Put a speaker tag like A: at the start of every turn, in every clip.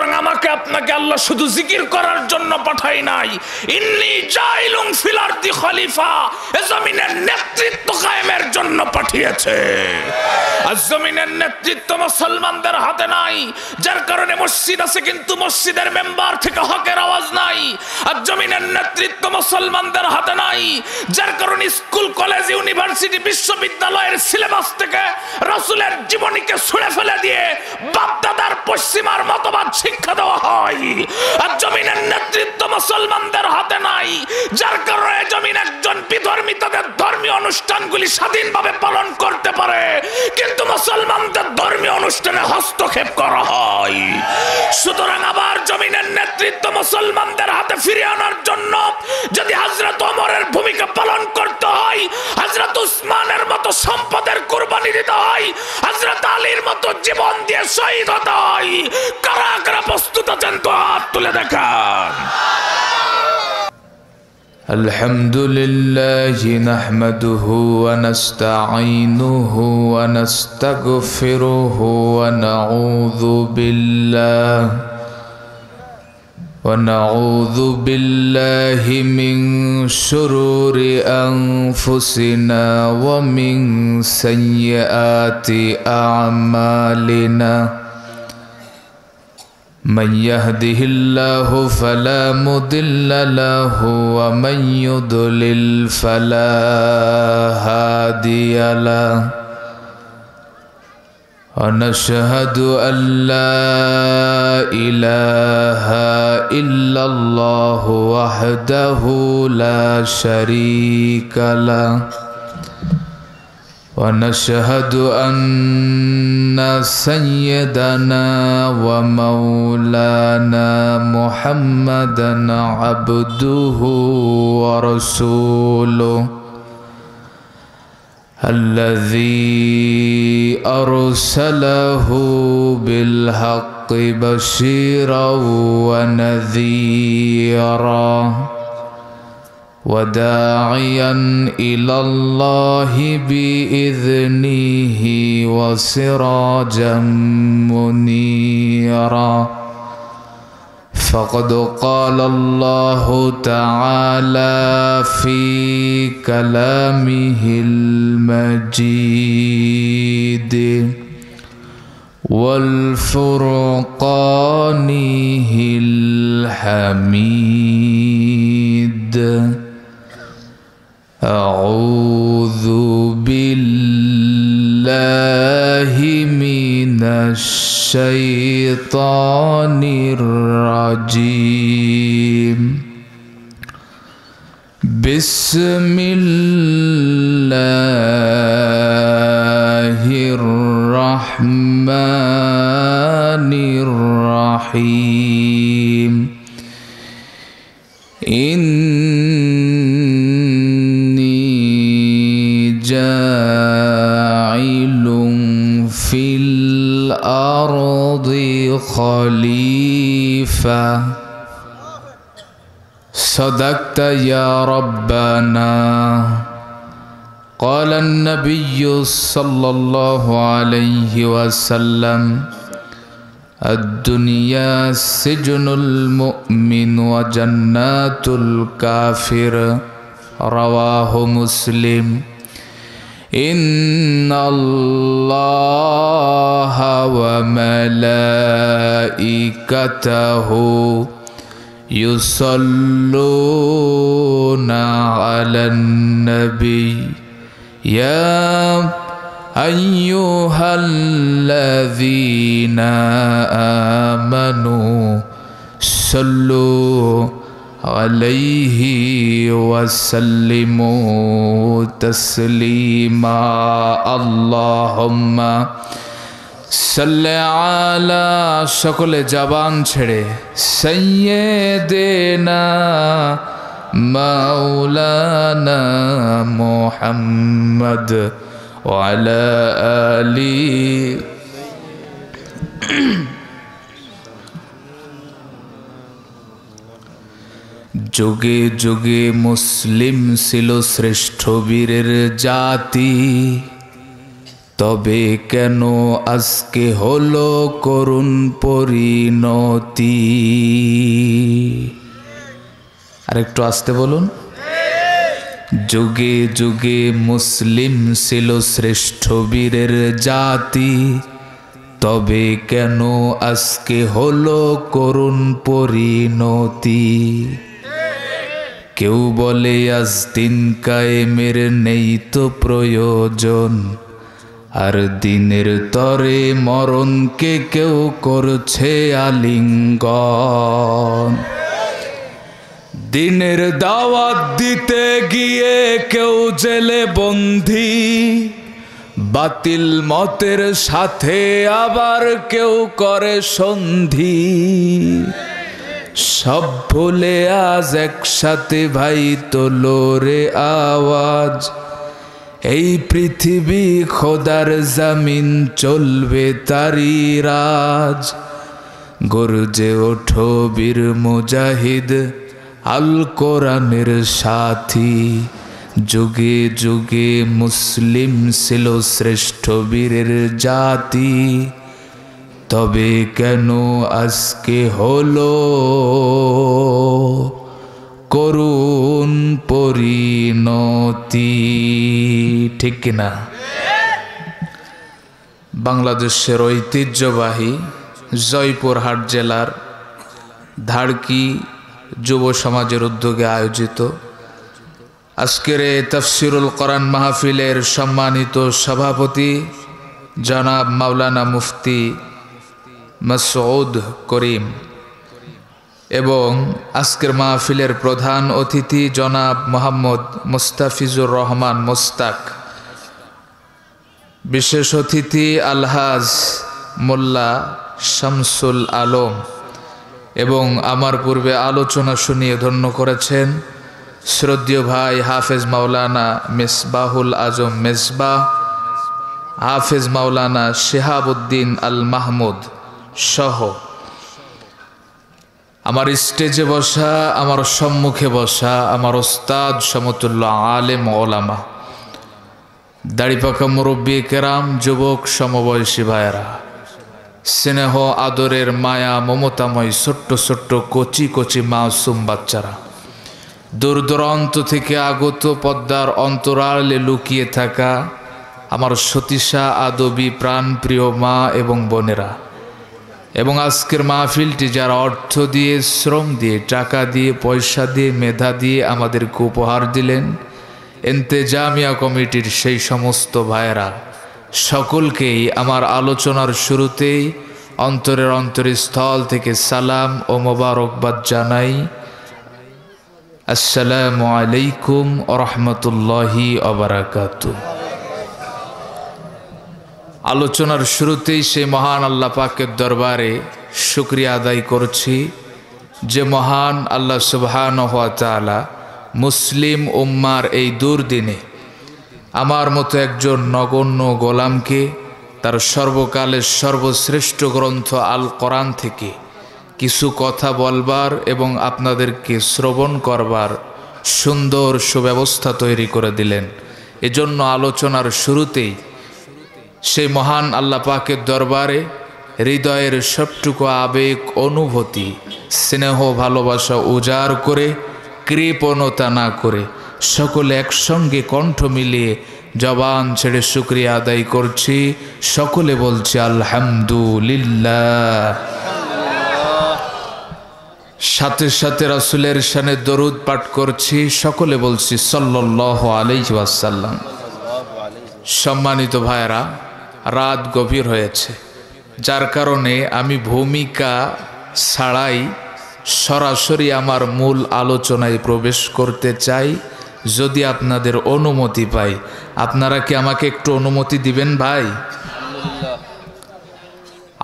A: সুতরাং আমাকে আপনাকে আল্লাহ শুধু জিকির করার জন্য পাঠাই নাই, ইন্নী জাইলুন ফিল আরদি খলিফা, এ জমিনের নেতৃত্ব কায়েমের জন্য পাঠিয়েছে। আর জমিনের নেতৃত্ব মুসলমানদের হাতে নাই, যার কারণে মসজিদ আছে কিন্তু মসজিদের মেম্বার থেকে হকের আওয়াজ নাই। আর জমিনের নেতৃত্ব মুসলমানদের হাতে নাই, যার কারণে স্কুল কলেজ ইউনিভার্সিটি বিশ্ববিদ্যালয়ের সিলেবাস থেকে রাসূলের জীবনীকে ছুঁড়ে ফেলে দিয়ে বাপদাদার পশ্চিমার মতবাদ শিক্ষা দেওয়া হয়। আর জমিনের নেতৃত্ব মুসলমানদের হাতে নাই, যার কারণে জমিন একজন বিধর্মী তাদের ধর্মীয় অনুষ্ঠানগুলি স্বাধীনভাবে পালন করতে পারে, কিন্তু মুসলমানদের ধর্মীয় অনুষ্ঠানে হস্তক্ষেপ করা হয়। সুতরাং আবার জমিনের নেতৃত্ব মুসলমানদের হাতে ফিরিয়ে আনার জন্য যদি হযরত ওমরের ভূমিকা পালন করতে হয়, হযরত উসমানের মতো সম্পদের কুরবানি দিতে হয়, হযরত আলীর মতো জীবন দিয়ে শহীদ হতে হয়, কারা কারা প্রস্তুত আছেন তো হাত তুলে দেখান।
B: আলহামদুলিল্লাহি নাহমাদুহু ওয়া নাস্তাঈনুহু ওয়া নাস্তাগফিরুহু ওয়া নাউযু বিল্লাহি মিন শুরুরি আনফুসিনা ওয়া মিন সাইয়্যাতি আ'মালিনা। من يهده الله فلا مضل له ومن يضلل فلا هادي له، ونشهد أن لا إله إلا الله وحده لا شريك له، ونشهد أن سيدنا ومولانا محمدا عبده ورسوله الذي أرسله بالحق بشيرا ونذيرا وداعيا إلى الله بإذنه وسراجا منيرا. فقد قال الله تعالى في كلامه المجيد والفرقانه الحميد: أعوذ بالله من الشيطان الرجيم. بسم الله الرحمن الرحيم. جاعل في الأرض خليفة. صدقت يا ربنا. قال النبي صلى الله عليه وسلم: الدنيا سجن المؤمن وجنات الكافر. رواه مسلم. إن الله وملائكته يصلون على النبي يا أيها الذين آمنوا صلوا عليه وسلموا تسليما. اللهم صل على সকল জবান ছেড়ে সাইয়্যিদিনা মাওলানা মুহাম্মদ ওয়া আলা আলি। যুগে যুগে মুসলিম ছিল শ্রেষ্ঠ বীরের জাতি। তবে কেন আজকে হলো করুণ পরিণতি। আর একটু আস্তে বলুন। যুগে যুগে মুসলিম ছিল শ্রেষ্ঠ বীরের জাতি, তবে কেন আজকে হলো করুণ পরিণতি। কেউ বলে আজ দিন কায়েমের নেই তো প্রয়োজন, আর দিনের তরে মরণকে কেউ করছে আলিঙ্গন। দিনের দাওয়াত দিতে গিয়ে কেউ জেলে বন্দী, বাতিল মতের সাথে আবার কেউ করে সন্ধি। সব ভুলে আজ একসাথে ভাই তোলো রে আওয়াজ, এই পৃথিবী খোদার জমিন চলবে তারি রাজ। গর্জে ওঠো বীর মুজাহিদ আল কোরআনের সাথী, যুগে যুগে মুসলিম ছিল শ্রেষ্ঠ বীরের জাতি, তবে কেন আজকে হলো করুণ পরিণতি। ঠিক কিনা? বাংলাদেশের ঐতিহ্যবাহী জয়পুরহাট জেলার ধাড়কি যুব সমাজের উদ্যোগে আয়োজিত আজকের এই তাফসিরুল কোরআন মাহফিলের সম্মানিত সভাপতি জনাব মাওলানা মুফতি মাসউদ করিম এবং আজকের মাহফিলের প্রধান অতিথি জনাব মোহাম্মদ মুস্তাফিজুর রহমান মোস্তাক, বিশেষ অতিথি আলহাজ মোল্লা শামসুল আলম এবং আমার পূর্বে আলোচনা শুনিয়ে ধন্য করেছেন শ্রদ্ধেয় ভাই হাফেজ মাওলানা মিসবাহুল আজম মেজবাহ, হাফেজ মাওলানা শিহাবুদ্দিন আল মাহমুদ সহ আমার স্টেজে বসা, আমার সম্মুখে বসা আমার ওস্তাদ সমতুল্য আলেম ওলামা, দাড়িপাকা মুরব্বী কেরাম, যুবক সমবয়সী ভাইয়েরা, স্নেহ আদরের মায়া মমতাময় ছোট্ট ছোট্ট কচি কচি মাসুম বাচ্চারা, দূর দূরান্ত থেকে আগত পদ্মার অন্তরালে লুকিয়ে থাকা আমার সতীশা আদবী প্রাণপ্রিয় মা এবং বোনেরা, এবং আজকের মাহফিলটি যারা অর্থ দিয়ে, শ্রম দিয়ে, টাকা দিয়ে, পয়সা দিয়ে, মেধা দিয়ে আমাদেরকে উপহার দিলেন, ইন্তেজামিয়া কমিটির সেই সমস্ত ভাইয়েরা, সকলকেই আমার আলোচনার শুরুতেই অন্তরের অন্তরস্থল থেকে সালাম ও মোবারকবাদ জানাই। আসসালামু আলাইকুম ওয়া রাহমাতুল্লাহি ওয়া বারাকাতুহু। আলোচনার শুরুতেই সেই মহান আল্লাহ পাকের দরবারে শুকরিয়া আদায় করছি যে মহান আল্লাহ সুবহানাহু ওয়া তাআলা মুসলিম উম্মার এই দুর্দিনে আমার মতো একজন নগণ্য গোলামকে তার সর্বকালের সর্বশ্রেষ্ঠ গ্রন্থ আল কোরআন থেকে কিছু কথা বলবার এবং আপনাদেরকে শ্রবণ করবার সুন্দর সুব্যবস্থা তৈরি করে দিলেন। এজন্য আলোচনার শুরুতেই সেই মহান আল্লাহ পাকের দরবারে হৃদয়ের সবটুকু আবেগ, অনুভূতি, স্নেহ, ভালোবাসা উজাড় করে, কৃপণতা না করে সকলে একসঙ্গে কণ্ঠ মিলিয়ে জবান ছেড়ে শুকরিয়া আদায় করছি। সকলে বলছি আলহামদুলিল্লাহ। সাথে সাথে রাসূলের শানে দরুদ পাঠ করছি। সকলে বলছি সাল্লাল্লাহু আলাইহি ওয়াসাল্লাম। সম্মানিত ভাইরা, রাত গভীর হয়েছে, যার কারণে আমি ভূমিকা ছাড়াই সরাসরি আমার মূল আলোচনায় প্রবেশ করতে চাই। যদি আপনাদের অনুমতি পাই, আপনারা কি আমাকে একটু অনুমতি দিবেন ভাই?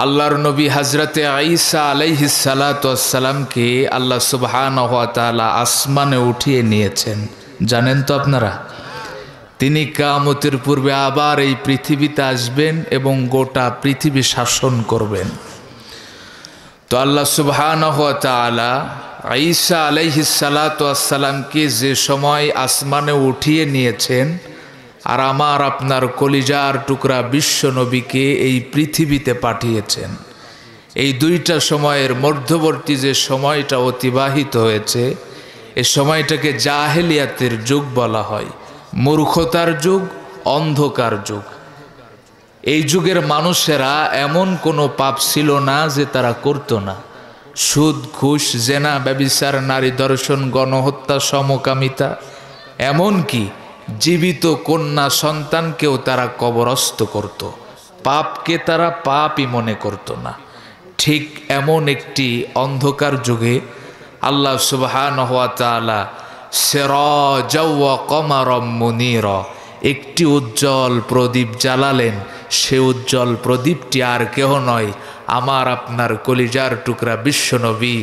B: আল্লাহর নবী হযরতে ঈসা আলাইহিস সালাতু ওয়াস সালামকে আল্লাহ সুবহানাহু ওয়া তাআলা আসমানে উঠিয়ে নিয়েছেন, জানেন তো আপনারা? তিনি কিয়ামতের পূর্বে আবার এই পৃথিবীতে আসবেন এবং গোটা পৃথিবী শাসন করবেন। তো আল্লাহ সুবহানাহু ওয়া তাআলা ঈসা আলাইহিস সালাতু ওয়াস সালামকে যে সময় আসমানে উঠিয়ে নিয়েছেন, আর আমার আপনার কলিজার টুকরা বিশ্ব নবীকে এই পৃথিবীতে পাঠিয়েছেন। এই দুইটা সময়ের মধ্যবর্তী যে সময়টা অতিবাহিত হয়েছে, এই সময়টাকে জাহেলিয়াতের যুগ বলা হয়, মূর্খতার যুগ, অন্ধকার যুগ। এই যুগের মানুষেরা এমন কোনো পাপ ছিল না যে তারা করতো না। সুদ, ঘুষ, জেনা, ব্যভিচার, নারী দর্শন, গণহত্যা, সমকামিতা, এমনকি জীবিত কন্যা সন্তানকেও তারা কবরস্থ করত। পাপকে তারা পাপই মনে করত না। ঠিক এমন একটি অন্ধকার যুগে আল্লাহ সুবহানাহু ওয়া তাআলা সিরাজাও ওয়া কমারাম মুনীরা, একটি উজ্জ্বল প্রদীপ জ্বালালেন। সে উজ্জ্বল প্রদীপটি আর কেহ নয়, আমার আপনার কলিজার টুকরা বিশ্বনবী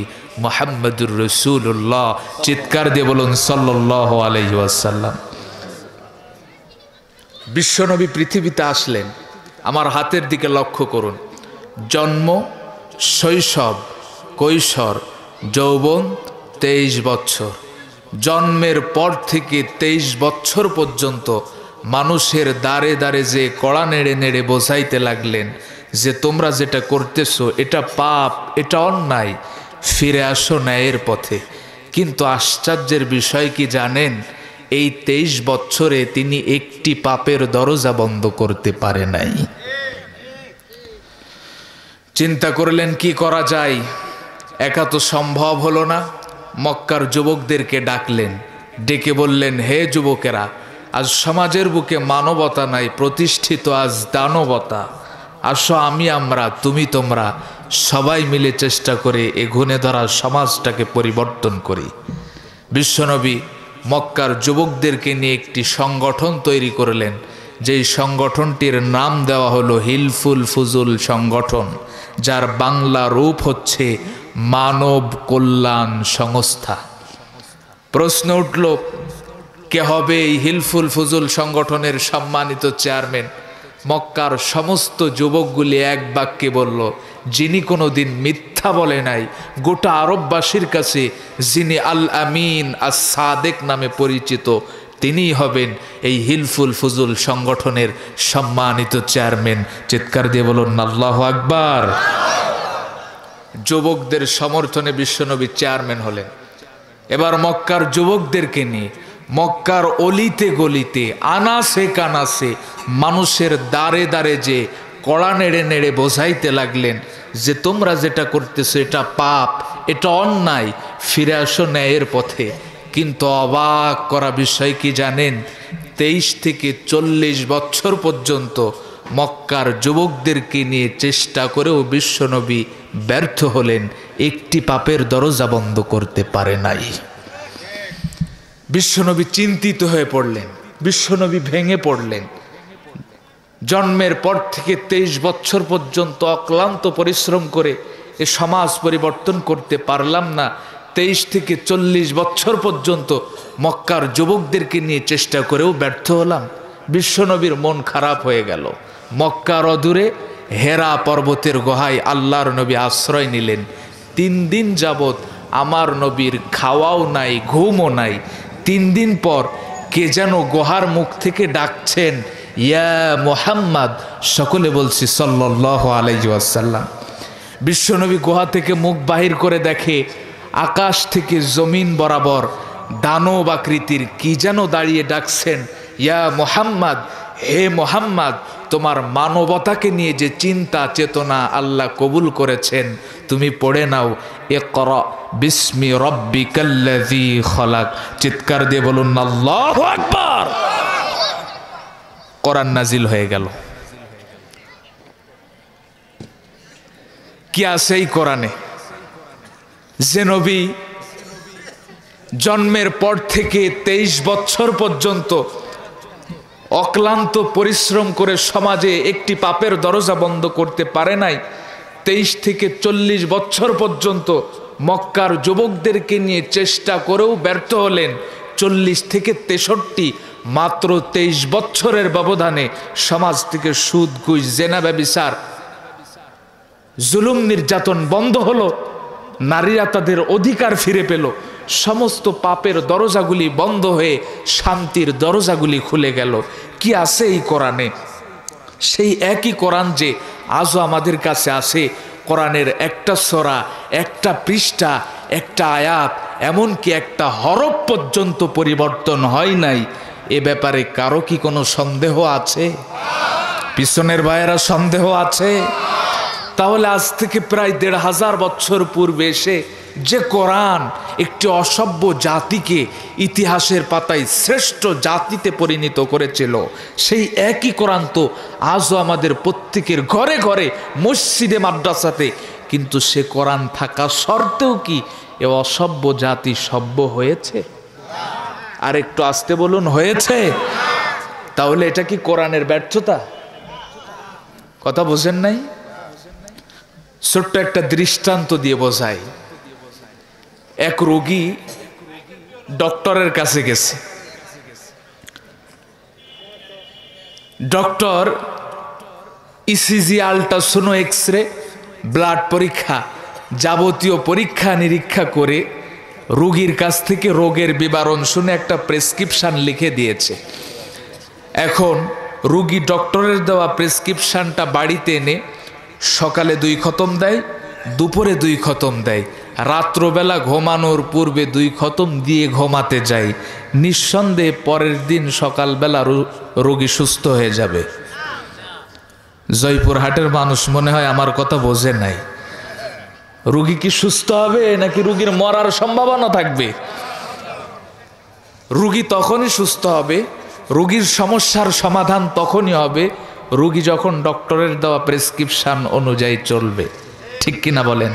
B: মুহাম্মদুর রাসূলুল্লাহ। চিৎকার দিয়ে বলুন সাল্লাল্লাহু আলাইহি ওয়াসাল্লাম। বিশ্বনবী পৃথিবীতে আসলেন, আমার হাতের দিকে লক্ষ্য করুন। জন্ম, শৈশব, কৈশোর, যৌবন 23 বছর। জন্মের পর থেকে 23 বছর পর্যন্ত মানুষের দ্বারে দ্বারে যে কড়া নেড়ে নেড়ে বোঝাইতে লাগলেন যে তোমরা যেটা করতেছো এটা পাপ, এটা অন্যায়, ফিরে আসো ন্যায়ের পথে। কিন্তু আশ্চর্যের বিষয় কি জানেন? এই 23 বছরে তিনি একটি পাপের দরজা বন্ধ করতে পারে নাই। চিন্তা করলেন কি করা যায়, একা তো সম্ভব হলো না। মক্কার যুবকদেরকে ডাকলেন, ডেকে বললেন, হে যুবকেরা, আজ সমাজের বুকে মানবতা নাই, প্রতিষ্ঠিত আজ দানবতা। আসো আমরা, তুমি তোমরা সবাই মিলে চেষ্টা করে এ ঘুণে ধরা সমাজটাকে পরিবর্তন করি। বিশ্বনবী মক্কার যুবকদেরকে নিয়ে একটি সংগঠন তৈরি করলেন, যেই সংগঠনটির নাম দেওয়া হলো হিলফুল ফুজুল সংগঠন, যার বাংলা রূপ হচ্ছে মানব কল্যাণ সংস্থা। প্রশ্ন উঠল, কে হবে এই হিলফুল ফুজুল সংগঠনের সম্মানিত চেয়ারম্যান? মক্কার সমস্ত যুবকগুলি এক বাক্যে বলল, যিনি কোনোদিন মিথ্যা বলে নাই, গোটা আরববাসীর কাছে যিনি আল আমিন আস সাদেক নামে পরিচিত, তিনিই হবেন এই হিলফুল ফুজুল সংগঠনের সম্মানিত চেয়ারম্যান। চিৎকার দিয়ে বলুন আল্লাহু আকবার। যুবকদের সমর্থনে বিশ্বনবী চেয়ারম্যান হলেন। এবার মক্কার যুবকদেরকে নিয়ে মক্কার অলিতে গলিতে, আনাসে কানাসে, মানুষের দ্বারে দ্বারে যে কড়া নেড়ে নেড়ে বোঝাইতে লাগলেন যে তোমরা যেটা করতেছো এটা পাপ, এটা অন্যায়, ফিরে আসো ন্যায়ের পথে। কিন্তু অবাক করা বিষয় কি জানেন? 23 থেকে 40 বছর পর্যন্ত মক্কার যুবকদেরকে নিয়ে চেষ্টা করেও বিশ্বনবী ব্যর্থ হলেন, একটি পাপের দরজা বন্ধ করতে পারে নাই। বিশ্বনবী চিন্তিত হয়ে পড়লেন, বিশ্বনবী ভেঙে পড়লেন। জন্মের পর থেকে 23 বছর পর্যন্ত অক্লান্ত পরিশ্রম করে এ সমাজ পরিবর্তন করতে পারলাম না। 23 থেকে 40 বছর পর্যন্ত মক্কার যুবকদেরকে নিয়ে চেষ্টা করেও ব্যর্থ হলাম। বিশ্বনবীর মন খারাপ হয়ে গেল। মক্কার অদূরে হেরা পর্বতের গুহায় আল্লাহর নবী আশ্রয় নিলেন। 3 দিন যাবত আমার নবীর খাওয়াও নাই, ঘুমও নাই। 3 দিন পর কে যেন গুহার মুখ থেকে ডাকছেন, ইয়া মুহাম্মদ। সকলে বলছি সাল্লাল্লাহু আলাইহি ওয়াসাল্লাম। বিশ্বনবী গুহা থেকে মুখ বাহির করে দেখে আকাশ থেকে জমিন বরাবর দানব আকৃতির কি যেন দাঁড়িয়ে ডাকছেন, ইয়া মুহাম্মদ, হে মুহাম্মদ, তোমার মানবতাকে নিয়ে যে চিন্তা চেতনা আল্লাহ কবুল করেছেন, তুমি পড়ে নাও, ইকরা বিসমি রাব্বিকাল্লাযী খলাক। চিৎকার দিয়ে বলুন আল্লাহু আকবার। কোরআন নাজিল হয়ে গেল। কি আছে এই কোরআনে? যে নবী জন্মের পর থেকে 23 বছর পর্যন্ত অক্লান্ত পরিশ্রম করে সমাজে একটি পাপের দরজা বন্ধ করতে পারে নাই, 23 থেকে 40 বছর পর্যন্ত মক্কার যুবকদেরকে নিয়ে চেষ্টা করেও ব্যর্থ হলেন। 40 থেকে 63, মাত্র 23 বছরের ব্যবধানে সমাজ থেকে সুদ, ঘুষ, জেনা, ব্যভিচার, জুলুম, নির্যাতন বন্ধ হলো। নারীরা তাদের অধিকার ফিরে পেল। সমস্ত পাপের দরজাগুলি বন্ধ হয়ে শান্তির দরজাগুলি খুলে গেল। কি আছে এই কোরআনে? সেই একই কোরআন যে আজও আমাদের কাছে আছে। কোরআনের একটা সূরা, একটা পৃষ্ঠা, একটা আয়াত, এমনকি একটা হরফ পর্যন্ত পরিবর্তন হয় নাই। এ ব্যাপারে কারো কি কোনো সন্দেহ আছে? পিছনের ভাইয়েরা সন্দেহ আছে? তাহলে আজ থেকে প্রায় ১৫০০ বছর পূর্বে এসে যে কোরআন একটি অসভ্য জাতিকে ইতিহাসের পাতায় শ্রেষ্ঠ জাতিতে পরিণত করেছিল, সেই একই কোরআন তো আজও আমাদের প্রত্যেকের ঘরে ঘরে, মসজিদে, মাদ্রাসাতে। কিন্তু সে কোরআন থাকা সত্ত্বেও কি এ অসভ্য জাতি সভ্য হয়েছে? আর একটু আসতে বলুন, হয়েছে? তাহলে এটা কি কোরআনের ব্যর্থতা? কথা বোঝেন নাই? ছোট্ট একটা দৃষ্টান্ত দিয়ে বোঝাই। এক রোগী ডক্টরের কাছে গেছে। ডক্টর ইসিজি, আল্ট্রাসোনো, এক্সরে, ব্লাড পরীক্ষা, যাবতীয় পরীক্ষা নিরীক্ষা করে রোগীর কাছ থেকে রোগের বিবরণ শুনে একটা প্রেসক্রিপশন লিখে দিয়েছে। এখন রোগী ডক্টরের দেওয়া প্রেসক্রিপশনটা বাড়িতে এনে সকালে 2 খতম দেয়, দুপুরে 2 খতম দেয়, রাত্রবেলা ঘুমানোর পূর্বে 2 খতম দিয়ে ঘুমাতে যায়। নিঃসন্দেহে পরের দিন সকালবেলা রোগী সুস্থ হয়ে যাবে। জয়পুরহাটের মানুষ মনে হয় আমার কথা বোঝে নাই। রোগী কি সুস্থ হবে নাকি রোগীর মরার সম্ভাবনা থাকবে? রোগী তখনই সুস্থ হবে, রোগীর সমস্যার সমাধান তখনই হবে রোগী যখন ডক্টরের দেওয়া প্রেসক্রিপশন অনুযায়ী চলবে। ঠিক কিনা বলেন?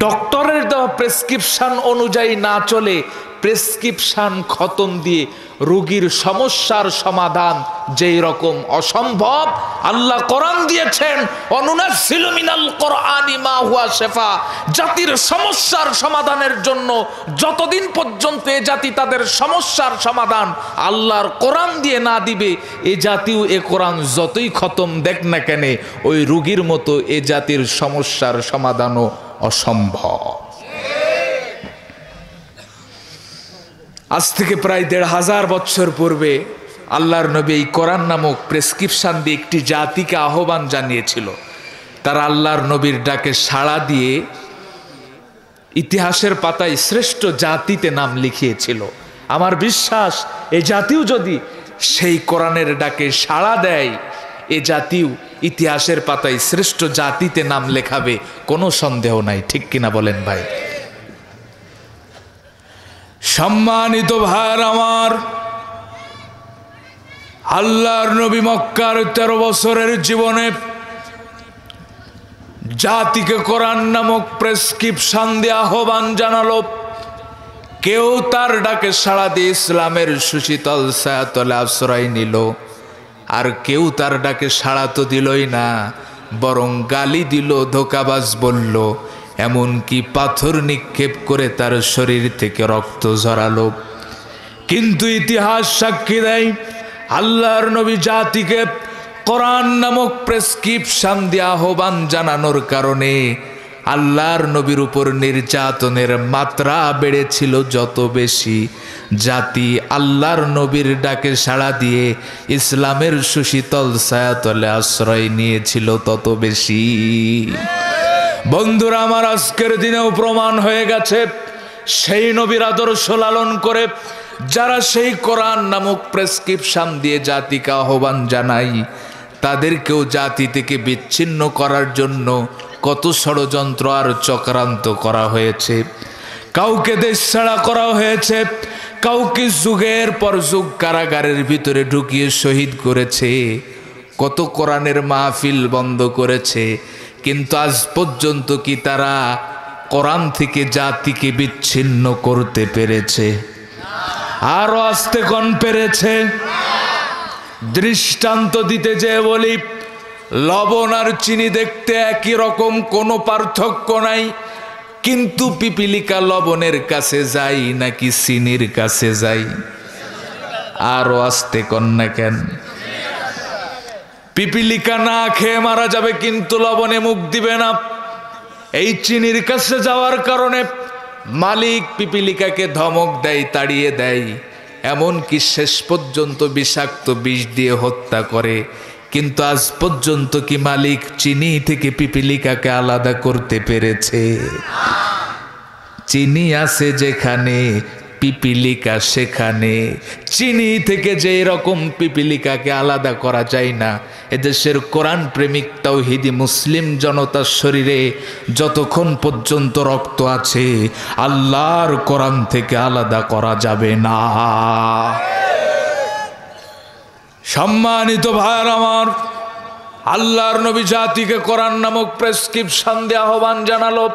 B: ডক্টরের দেওয়া প্রেসক্রিপশন অনুযায়ী না চলে প্রেসক্রিপশন খতম দিয়ে রোগীর সমস্যার সমাধান যেই রকম অসম্ভব, আল্লাহ কোরআন দিয়েছেন অনুনাজ্জিলু মিনাল কোরআনি মা হুয়া শিফা। জাতির সমস্যার সমাধানের জন্য যতদিন পর্যন্ত এ জাতি তাদের সমস্যার সমাধান আল্লাহর কোরআন দিয়ে না দিবে, এ জাতিও এ কোরআন যতই খতম দেখ না কেন, ওই রোগীর মতো এ জাতির সমস্যার সমাধানও অসম্ভব। আজ থেকে প্রায় ১৫০০ বছর পূর্বে আল্লাহর নবী এই কোরআন নামক প্রেসক্রিপশন দিয়ে একটি জাতিকে আহ্বান জানিয়েছিল। তারা আল্লাহর নবীর ডাকে সাড়া দিয়ে ইতিহাসের পাতায় শ্রেষ্ঠ জাতিতে নাম লিখিয়েছিল। আমার বিশ্বাস এই জাতিও যদি সেই কোরআনের ডাকে সাড়া দেয়, এ জাতিও ইতিহাসের পাতায় শ্রেষ্ঠ জাতিতে নাম লেখাবে, কোনো সন্দেহ নাই। ঠিক কিনা বলেন ভাই? সম্মানিত ভাইয়ের আমার, আল্লাহর নবী মক্কার 13 বছরের জীবনে জাতিকে কোরআন নামক প্রেসক্রিপশন দিয়ে আহ্বান জানালো। কেউ তার ডাকে সাড়া দিয়ে ইসলামের সুশীতল ছায়াতলে আশ্রয় নিল, আর কেউ তার ডাকে সাড়া তো দিলই না, বরং গালি দিল, ধোঁকাবাজ বলল, এমনকি পাথর নিক্ষেপ করে তার শরীর থেকে রক্ত ঝরালো। কিন্তু ইতিহাস সাক্ষী দেয় আল্লাহর নবী জাতিকে কোরআন নামক প্রেসক্রিপশন দিয়ে আহ্বান জানানোর কারণে আল্লাহর নবীর উপর নির্যাতনের মাত্রা বেড়েছিল যত বেশি, জাতি আল্লাহর নবীর ডাকে সাড়া দিয়ে ইসলামের সুশীতল ছায়াতলে আশ্রয় নিয়েছিল তত বেশি। বন্ধুরা আমার, আজকের দিনেও প্রমাণ হয়ে গেছে সেই নবীর আদর্শ লালন করে যারা সেই কোরআন নামক প্রেসক্রিপশন দিয়ে জাতিকে আহ্বান জানায়, তাদেরকেও জাতি থেকে বিচ্ছিন্ন করার জন্য কত ষড়যন্ত্র আর চক্রান্ত করা হয়েছে। কাউকে দেশ ছাড়া করা হয়েছে, কাউকে যুগের পর যুগ কারাগারের ভিতরে ঢুকিয়ে শহীদ করেছে, কত কোরআনের মাহফিল বন্ধ করেছে। কিন্তু আজ পর্যন্ত কি তারা কোরআন থেকে জাতিকে বিচ্ছিন্ন করতে পেরেছে? আরো আসতে কোন পেরেছে? দৃষ্টান্ত দিতে যে বলি, লবণ আর চিনি দেখতে একই রকম, কোনো পার্থক্য নাই। কিন্তু পিপিলিকা লবণের কাছে যাই নাকি চিনির কাছে যাই? আরো আসতে কোন না কেন? পিপিলিকা না খেয়ে মারা যাবে কিন্তু লবণে মুখ দিবে না। এই চিনির কাছে যাওয়ার কারণে মালিক পিপিলিকাকে ধমক দেয়, তাড়িয়ে দেয়। এমনকি শেষ পর্যন্ত বিষাক্ত বিষ দিয়ে হত্যা করে। কিন্তু আজ পর্যন্ত কি মালিক চিনি থেকে পিপিলিকাকে আলাদা করতে পেরেছে? চিনি আছে যেখানে, পিপিলিকা সেখানে। চিনি থেকে যে এরকম পিপিলিকাকে আলাদা করা যায় না, এদেশের কোরআন প্রেমিক তাওহীদি মুসলিম জনতার শরীরে যতক্ষণ পর্যন্ত রক্ত আছে, আল্লাহর কোরআন থেকে আলাদা করা যাবে না। সম্মানিত ভাইয়ের আমার, আল্লাহর নবী জাতিকে কোরআন নামক প্রেসক্রিপশন দিয়ে আহ্বান জানালো।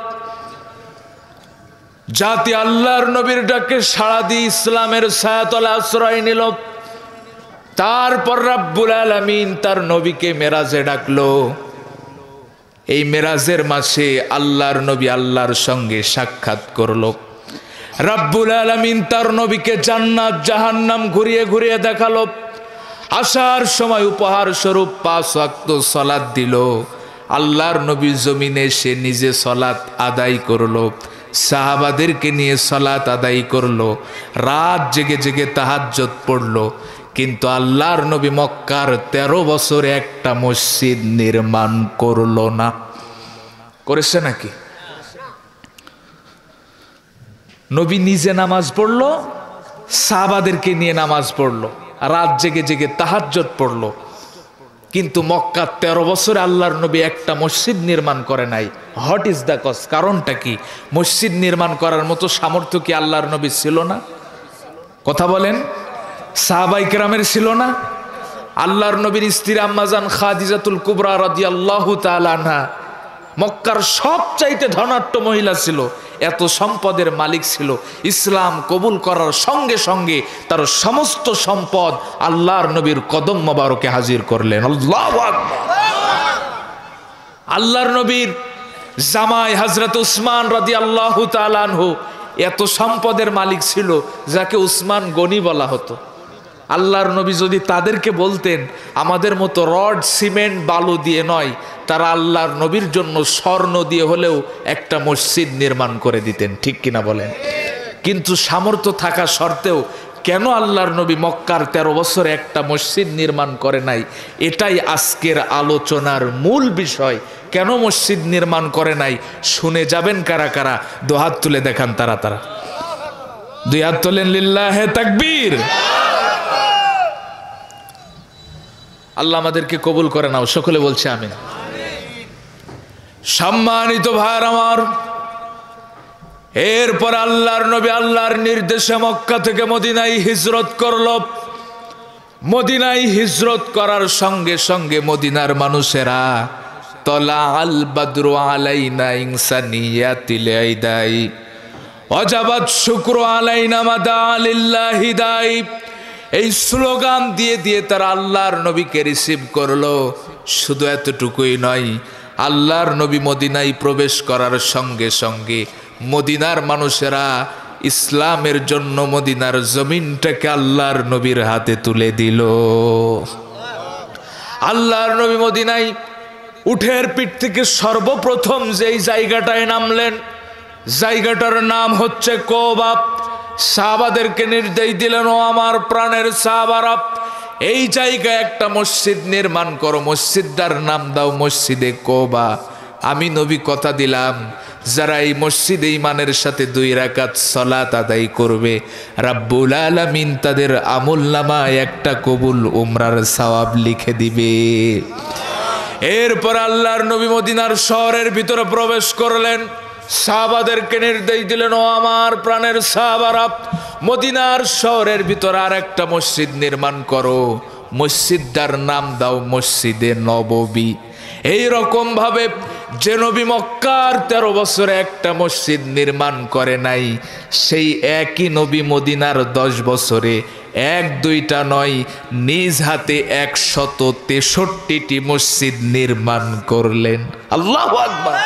B: জাতি আল্লাহর নবীর ডাকে সাড়া দিয়ে ইসলামের ছায়াতলে আশ্রয় নিল। তারপর রাব্বুল আলামিন তার নবীকে মেরাজে ডাকলো। এই মেরাজের মাসে আল্লাহর নবী আল্লাহর সঙ্গে সাক্ষাৎ করলো। রাব্বুল আলামিন তার নবীকে জান্নাত জাহান্নাম ঘুরিয়ে ঘুরিয়ে দেখালো। আসার সময় উপহার স্বরূপ 5 ওয়াক্ত সালাত দিল। আল্লাহর নবী জমিনে সে নিজে সালাত আদায় করলো, সাহাবাদেরকে নিয়ে সালাত আদায় করলো, রাত জেগে জেগে তাহাজ্জুদ পড়লো। কিন্তু আল্লাহর নবী মক্কার 13 বছরে একটা মসজিদ নির্মাণ করলো না। করেছে নাকি? নবী নিজে নামাজ পড়লো, সাহাবাদেরকে নিয়ে নামাজ পড়লো, রাত জেগে জেগে তাহাজ্জুদ পড়লো। কিন্তু মক্কা 13 বছরে আল্লাহর নবী একটা মসজিদ নির্মাণ করে নাই। What is the cause? কারণটা কি? মসজিদ নির্মাণ করার মতো সামর্থ্য কি আল্লাহর নবী ছিল না? কথা বলেন। সাহাবায়ে কেরামের ছিল না? আল্লাহর নবীর স্ত্রী আম্মাজান খাদিজাতুল কুবরা রাদিয়াল্লাহু তাআলা আনহা মক্কার সবচাইতে ধনাঢ্য মহিলা ছিল, এত সম্পদের মালিক ছিল। ইসলাম কবুল করার সঙ্গে সঙ্গে তার সমস্ত সম্পদ আল্লাহর নবীর কদম মোবারকে হাজির করলেন। আল্লাহু আকবার। আল্লাহর নবীর জামাই হযরত উসমান রাদিয়াল্লাহু তাআলা আনহু এত সম্পদের মালিক ছিল, যাকে উসমান গনি বলা হতো। আল্লাহর নবী যদি তাদেরকে বলতেন আমাদের মতো রড সিমেন্ট বালু দিয়ে নয়, তারা আল্লাহর নবীর জন্য স্বর্ণ দিয়ে হলেও একটা মসজিদ নির্মাণ করে দিতেন। ঠিক কিনা বলেন? কিন্তু সামর্থ্য থাকা সত্ত্বেও কেন আল্লাহর নবী মক্কার 13 বছরে একটা মসজিদ নির্মাণ করে নাই? এটাই আজকের আলোচনার মূল বিষয়। কেন মসজিদ নির্মাণ করে নাই শুনে যাবেন কারা কারা? 2 হাত তুলে দেখান তারা তারা। 2 হাত তোলেন, লিল্লাহে তাকবীর। আল্লাহ আমাদেরকে কবুল করে নাও, সকলে বলছে আমিন। সম্মানিত ভাইয়ের আমার, এরপর আল্লাহর নবী আল্লাহর নির্দেশে মক্কা থেকে মদিনায় হিজরত করল। মদিনায় হিজরত করার সঙ্গে সঙ্গে মদিনার মানুষেরা তলা আল বাদরু আলাইনা ইনসানিয়াতিল আইদাই ওয়াজাবাত শুকরু আলাইনা মাদা লিল্লাহি দাই, এই স্লোগান দিয়ে দিয়ে তারা আল্লাহর নবীকে রিসিভ করলো। শুধু এতটুকুই নয়, আল্লাহর নবী মদিনায় প্রবেশ করার সঙ্গে সঙ্গে মদিনার মানুষেরা ইসলামের জন্য মদিনার জমিনটাকে আল্লাহর নবীর হাতে তুলে দিল। আল্লাহর নবী মদিনায় উঠের পিঠ থেকে সর্বপ্রথম যেই জায়গাটায় নামলেন, জায়গাটার নাম হচ্ছে কোবা। সাহাবাদেরকে নির্দেশ দিলেন, ও আমার প্রাণের সাহাবারা, এই জায়গায় একটা মসজিদ নির্মাণ করো, মসজিদটার নাম দাও মসজিদে কোবা। আমি নবী কথা দিলাম, যারা এই মসজিদে ঈমানের সাথে 2 রাকাত সালাত আদায় করবে, রাব্বুল আলামিন তাদের আমলনামায় একটা কবুল উমরার সওয়াব লিখে দিবে। এরপর আল্লাহর নবী মদিনার শহরের ভিতরে প্রবেশ করলেন। সাহাবাদেরকে নির্দেশ দিলেন, ও আমার প্রাণের সাহাবারা, মদিনার শহরের ভিতরে আর একটা মসজিদ নির্মাণ করো, মসজিদটার নাম দাও মসজিদে নববী। এই রকম ভাবে যে নবী মক্কার 13 বছরে একটা মসজিদ নির্মাণ করে নাই, সেই একই নবী মদিনার 10 বছরে 1-2টা নয়, নিজ হাতে 163টি মসজিদ নির্মাণ করলেন। আল্লাহু আকবার।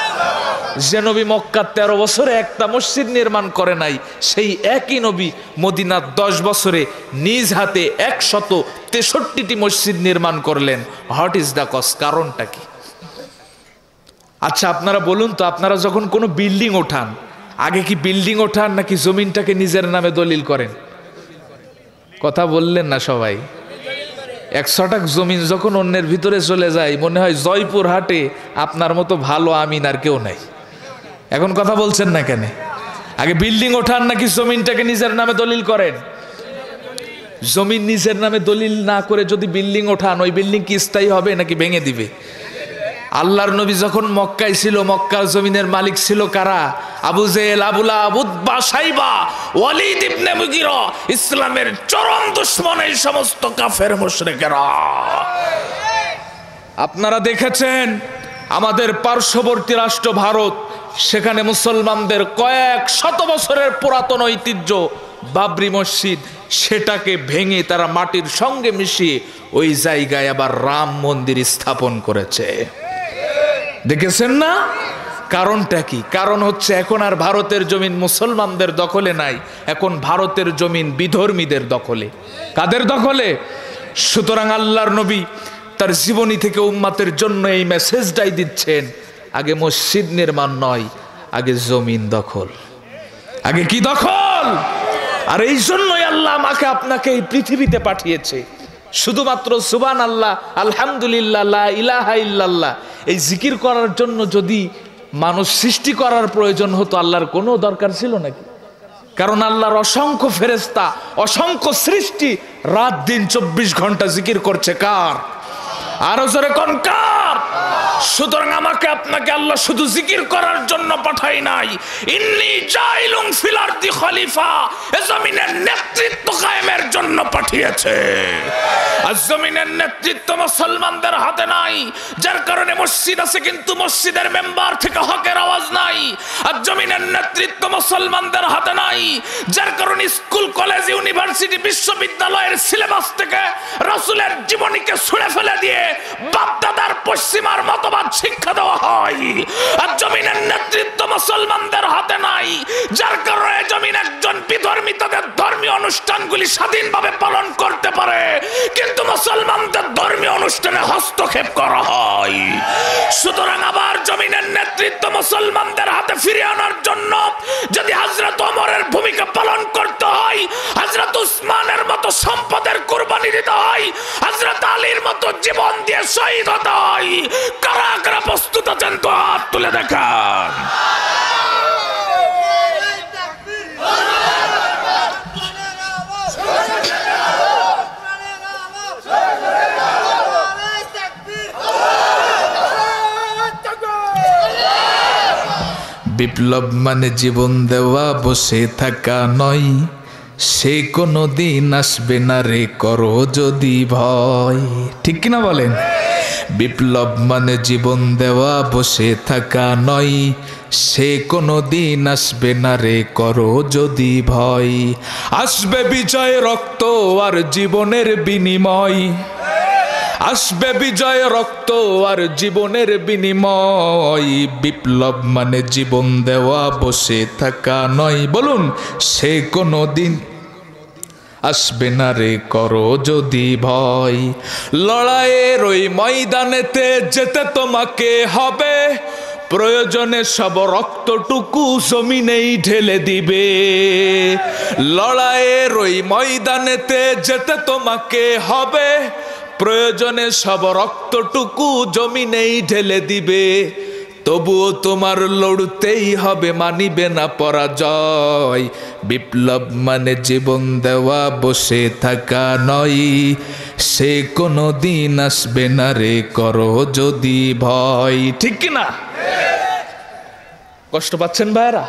B: যে নবী মক্কার 13 বছরে একটা মসজিদ নির্মাণ করে নাই, সেই একই নবী মদিনার 10 বছরে নিজ হাতে 163টি মসজিদ নির্মাণ করলেন। What is the cause? কারণটা কি? আচ্ছা আপনারা বলুন তো, আপনারা যখন কোনো বিল্ডিং ওঠান, আগে কি বিল্ডিং ওঠান নাকি জমিনটাকে নিজের নামে দলিল করেন? কথা বললেন না সবাই। 1 শতাংশ জমিন যখন অন্যের ভিতরে চলে যায় মনে হয় জয়পুর হাটে আপনার মতো ভালো আমিন আর কেউ নাই। এখন কথা বলছেন না কেন? আগে বিল্ডিং ওঠান নাকি জমিনটাকে নিজের নামে দলিল করেন? জমিন নিজের নামে দলিল না করে যদি বিল্ডিং ওঠান, ওই বিল্ডিং কি স্থায়ী হবে নাকি ভেঙে দিবে? আল্লাহর নবী যখন মক্কায় ছিল, মক্কার জমিনের মালিক ছিল কারা? আবু জেহেল, আবু লাহাব, উতবা, শাইবা, ওয়ালিদ ইবনে মুগীরা, ইসলামের চরম দুশমন এই সমস্ত কাফের মুশরিকেরা। আপনারা দেখেছেন আমাদের পার্শ্ববর্তী রাষ্ট্র ভারত, সেখানে মুসলমানদের কয়েক শত বছরের পুরাতন ঐতিহ্য বাবরি মসজিদ, সেটাকে ভেঙে তারা মাটির সঙ্গে মিশিয়ে ওই জায়গায় আবার রাম মন্দির স্থাপন করেছে। দেখেছেন না? কারণটা কি? কারণ হচ্ছে এখন আর ভারতের জমিন মুসলমানদের দখলে নাই, এখন ভারতের জমিন বিধর্মীদের দখলে। কাদের দখলে? সুতরাং আল্লাহর নবী তার জীবনী থেকে উম্মতের জন্য এই মেসেজটাই দিচ্ছেন, আগে মসজিদ নির্মাণ নয়, আগে জমিন দখল। আগে কি দখল? আর এই জন্যই আল্লাহ আমাকে আপনাকে এই পৃথিবীতে পাঠিয়েছে শুধুমাত্র সুবহানাল্লাহ, আলহামদুলিল্লাহ, লা ইলাহা ইল্লাল্লাহ এই জিকির করার জন্য। যদি মানুষ সৃষ্টি করার প্রয়োজন হতো, আল্লাহর কোনো দরকার ছিল নাকি? কারণ আল্লাহর অসংখ্য ফেরেশতা, অসংখ্য সৃষ্টি রাত দিন 24 ঘন্টা জিকির করছে। কার? আরো জোরে কোন কার? সুতরাং আমাকে আপনাকে আল্লাহ শুধু জিকির করার জন্য পাঠাই নাই, ইন্নী জাইলুন ফিল আরদি খলিফা, এই জমিনের নেতৃত্ব কায়েমের জন্য পাঠিয়েছে। আর জমিনের নেতৃত্ব মুসলমানদের হাতে নাই, যার কারণে মসজিদ আছে কিন্তু মসজিদের মেম্বার থেকে হকের আওয়াজ নাই। আর জমিনের নেতৃত্ব মুসলমানদের হাতে নাই, যার কারণে স্কুল, কলেজ, ইউনিভার্সিটি, বিশ্ববিদ্যালয়ের সিলেবাস থেকে রাসূলের জীবনীকে ছুঁড়ে ফেলে দিয়ে বাপদাদার পশ্চিমার মতবাদ শিক্ষা দেওয়া হয়। আর জমিনের নেতৃত্ব মুসলমানদের হাতে নাই, যার কারণে জমিন একজন বিধর্মী তাদের ধর্মীয় অনুষ্ঠানগুলি স্বাধীনভাবে পালন করতে পারে, কিন্তু মুসলমানদের ধর্মীয় অনুষ্ঠানে হস্তক্ষেপ করা হয়। সুতরাং আবার জমিনের নেতৃত্ব মুসলমানদের হাতে ফিরিয়ে আনার জন্য যদি হযরত ওমরের ভূমিকা পালন করতে হয়, হযরত উসমানের মতো সম্পদের কুরবানি দিতে হয়, হযরত আলীর মতো জীবন দিয়ে শহীদ হতে হয়, কারা কারা প্রস্তুত আছেন তো হাত তুলে দেখান। বিপ্লব মানে জীবন দেওয়া, বসে থাকা নয়, সে কোনো দিন আসবে না রে করো যদি ভয়। ঠিক কিনা বলেন? বিপ্লব মানে জীবন দেওয়া, বসে থাকা নয়, সে কোনো দিন আসবে না রে করো যদি ভয়। আসবে বিজয়, রক্ত আর জীবনের বিনিময়, আসবে বিজয়, রক্ত আর জীবনের বিনিময়। বিপ্লব মানে জীবন দেওয়া, বসে থাকা নয়, বলুন সে কোনো দিন আসবে না রে করো যদি ভয়। লড়াইয়ের ওই ময়দানেতে যেতে তোমাকে হবে, প্রয়োজনে সব রক্তটুকু জমিনেই ঢেলে দিবে। লড়াইয়ের ওই ময়দানেতে যেতে তোমাকে হবে, প্রয়োজনে সব রক্তটুকু জমিনেই ঢেলে দিবে। তবুও তোমার লড়তেই হবে, মানিবে না পরাজয়। বিপ্লব মানে জীবন দেওয়া, বসে থাকা নয়, সে কোনো দিন আসবে না রে করো যদি ভয়। ঠিক কিনা? কষ্ট পাচ্ছেন ভাইরা?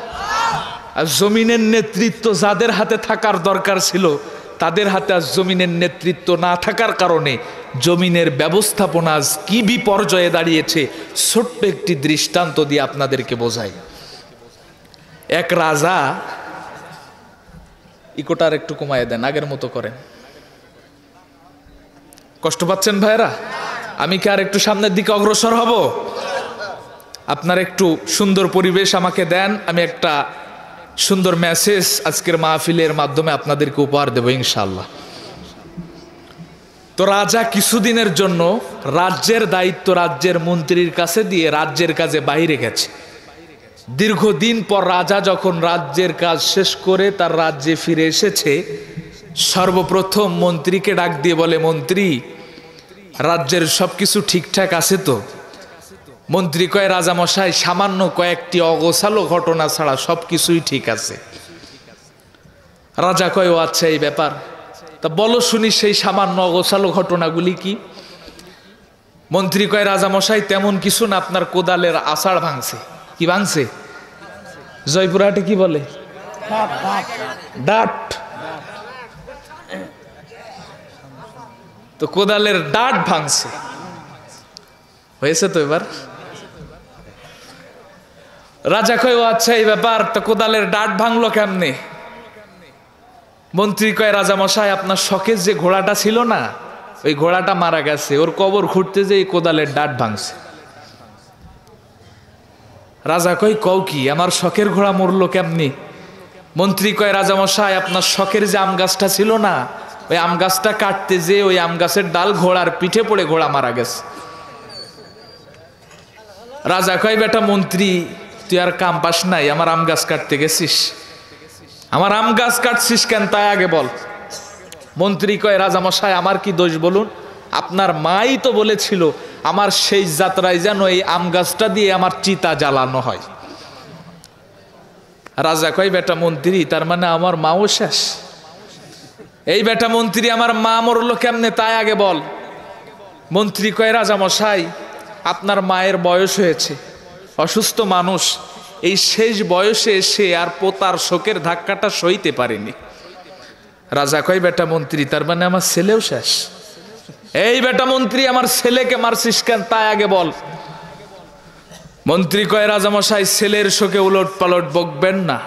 B: আর জমিনের নেতৃত্ব যাদের হাতে থাকার দরকার ছিল, তাদের হাতে আজ জমিনের নেতৃত্ব না থাকার কারণে জমিনের ব্যবস্থাপনা আজ কি বিপর্যয়ে দাঁড়িয়েছে, ছোট্ট একটি দৃষ্টান্ত দিয়ে আপনাদেরকে বোঝাই। এক রাজা, ইকোটার একটু কমায় দেন, আগের মতো করেন। কষ্ট পাচ্ছেন ভাইরা? আমি কি আর একটু সামনের দিকে অগ্রসর হব? আপনার একটু সুন্দর পরিবেশ আমাকে দেন, আমি একটা সুন্দর মেসেজ আজকের মাহফিলের মাধ্যমে আপনাদেরকে উপহার দেব ইনশাআল্লাহ। তো রাজা কিছুদিনের জন্য রাজ্যের দায়িত্ব রাজ্যের মন্ত্রীর কাছে দিয়ে রাজ্যের কাজে বাইরে গেছে। দীর্ঘদিন পর রাজা যখন রাজ্যের কাজ শেষ করে তার রাজ্যে ফিরে এসেছে, সর্বপ্রথম মন্ত্রীকে ডাক দিয়ে বলে, মন্ত্রী, রাজ্যের সবকিছু ঠিকঠাক আছে তো? মন্ত্রী কয়, রাজামশাই, সামান্য কয়েকটি অগোছালো ঘটনা ছাড়া সবকিছুই ঠিক আছে। রাজা কয়, ও আচ্ছা, এই ব্যাপার, তা বলো শুনি সেই সামান্য অগোছালো ঘটনাগুলি কি? মন্ত্রী কয়, রাজামশাই, তেমন কিছু না, আপনার কোদালের আষাঢ় ভাঙছে। কি ভাঙছে? জয়পুরহাটে কি বলে? ডাট। তো কোদালের ডাট ভাঙছে। হয়েছে তো এবার? রাজা কয়, ও আচ্ছা, এই ব্যাপার, তো কোদালের ডাট ভাঙলো কেমনে? মন্ত্রী কয়, রাজামশাই, আপনার শখের যে ঘোড়াটা ছিল না, ওই ঘোড়াটা মারা গেছে, ওর কবর খুঁড়তে যে এই কোদালের ডাট ভাঙছে। রাজা কয়, কও কি, আমার শখের ঘোড়া মরলো কেমনি? মন্ত্রী কয়, রাজামশাই, আপনার শখের যে আম গাছটা ছিল না, ওই আম গাছটা কাটতে যে ওই আম গাছের ডাল ঘোড়ার পিঠে পড়ে ঘোড়া মারা গেছে। রাজা কয়, বেটা মন্ত্রী, তুই আর কাম পাস নাই, আমার আম গাছ কাটতে গেছিস? আমার আম গাছ কাটছিস কেন, তাই আগে বল। মন্ত্রী কয়, রাজামশাই, আমার কি দোষ বলুন? আপনার মাই তো বলেছিল আমার সেই যাত্রায় যেন এই আম গাছটা দিয়ে আমার চিতা জ্বালানো হয়। রাজা কয়, বেটা মন্ত্রী, তার মানে আমার মাও শেষ? এই বেটা মন্ত্রী, আমার মা মরলো কেমনে, তাই আগে বল। মন্ত্রী কয়, রাজামশাই, আপনার মায়ের বয়স হয়েছে, অসুস্থ মানুষ, এই শেষ বয়সে এসে আর পোতার শোকের ধাক্কাটা সইতে পারেনি। রাজা কয়, বেটা মন্ত্রী, তার মানে আমার ছেলেও শেষ? এই বেটা মন্ত্রী, আমার ছেলেকে মারছিস কেন, তাই আগে বল। মন্ত্রী কয়, রাজামশাই, ছেলের শোকে উলট পালট বকবেন না,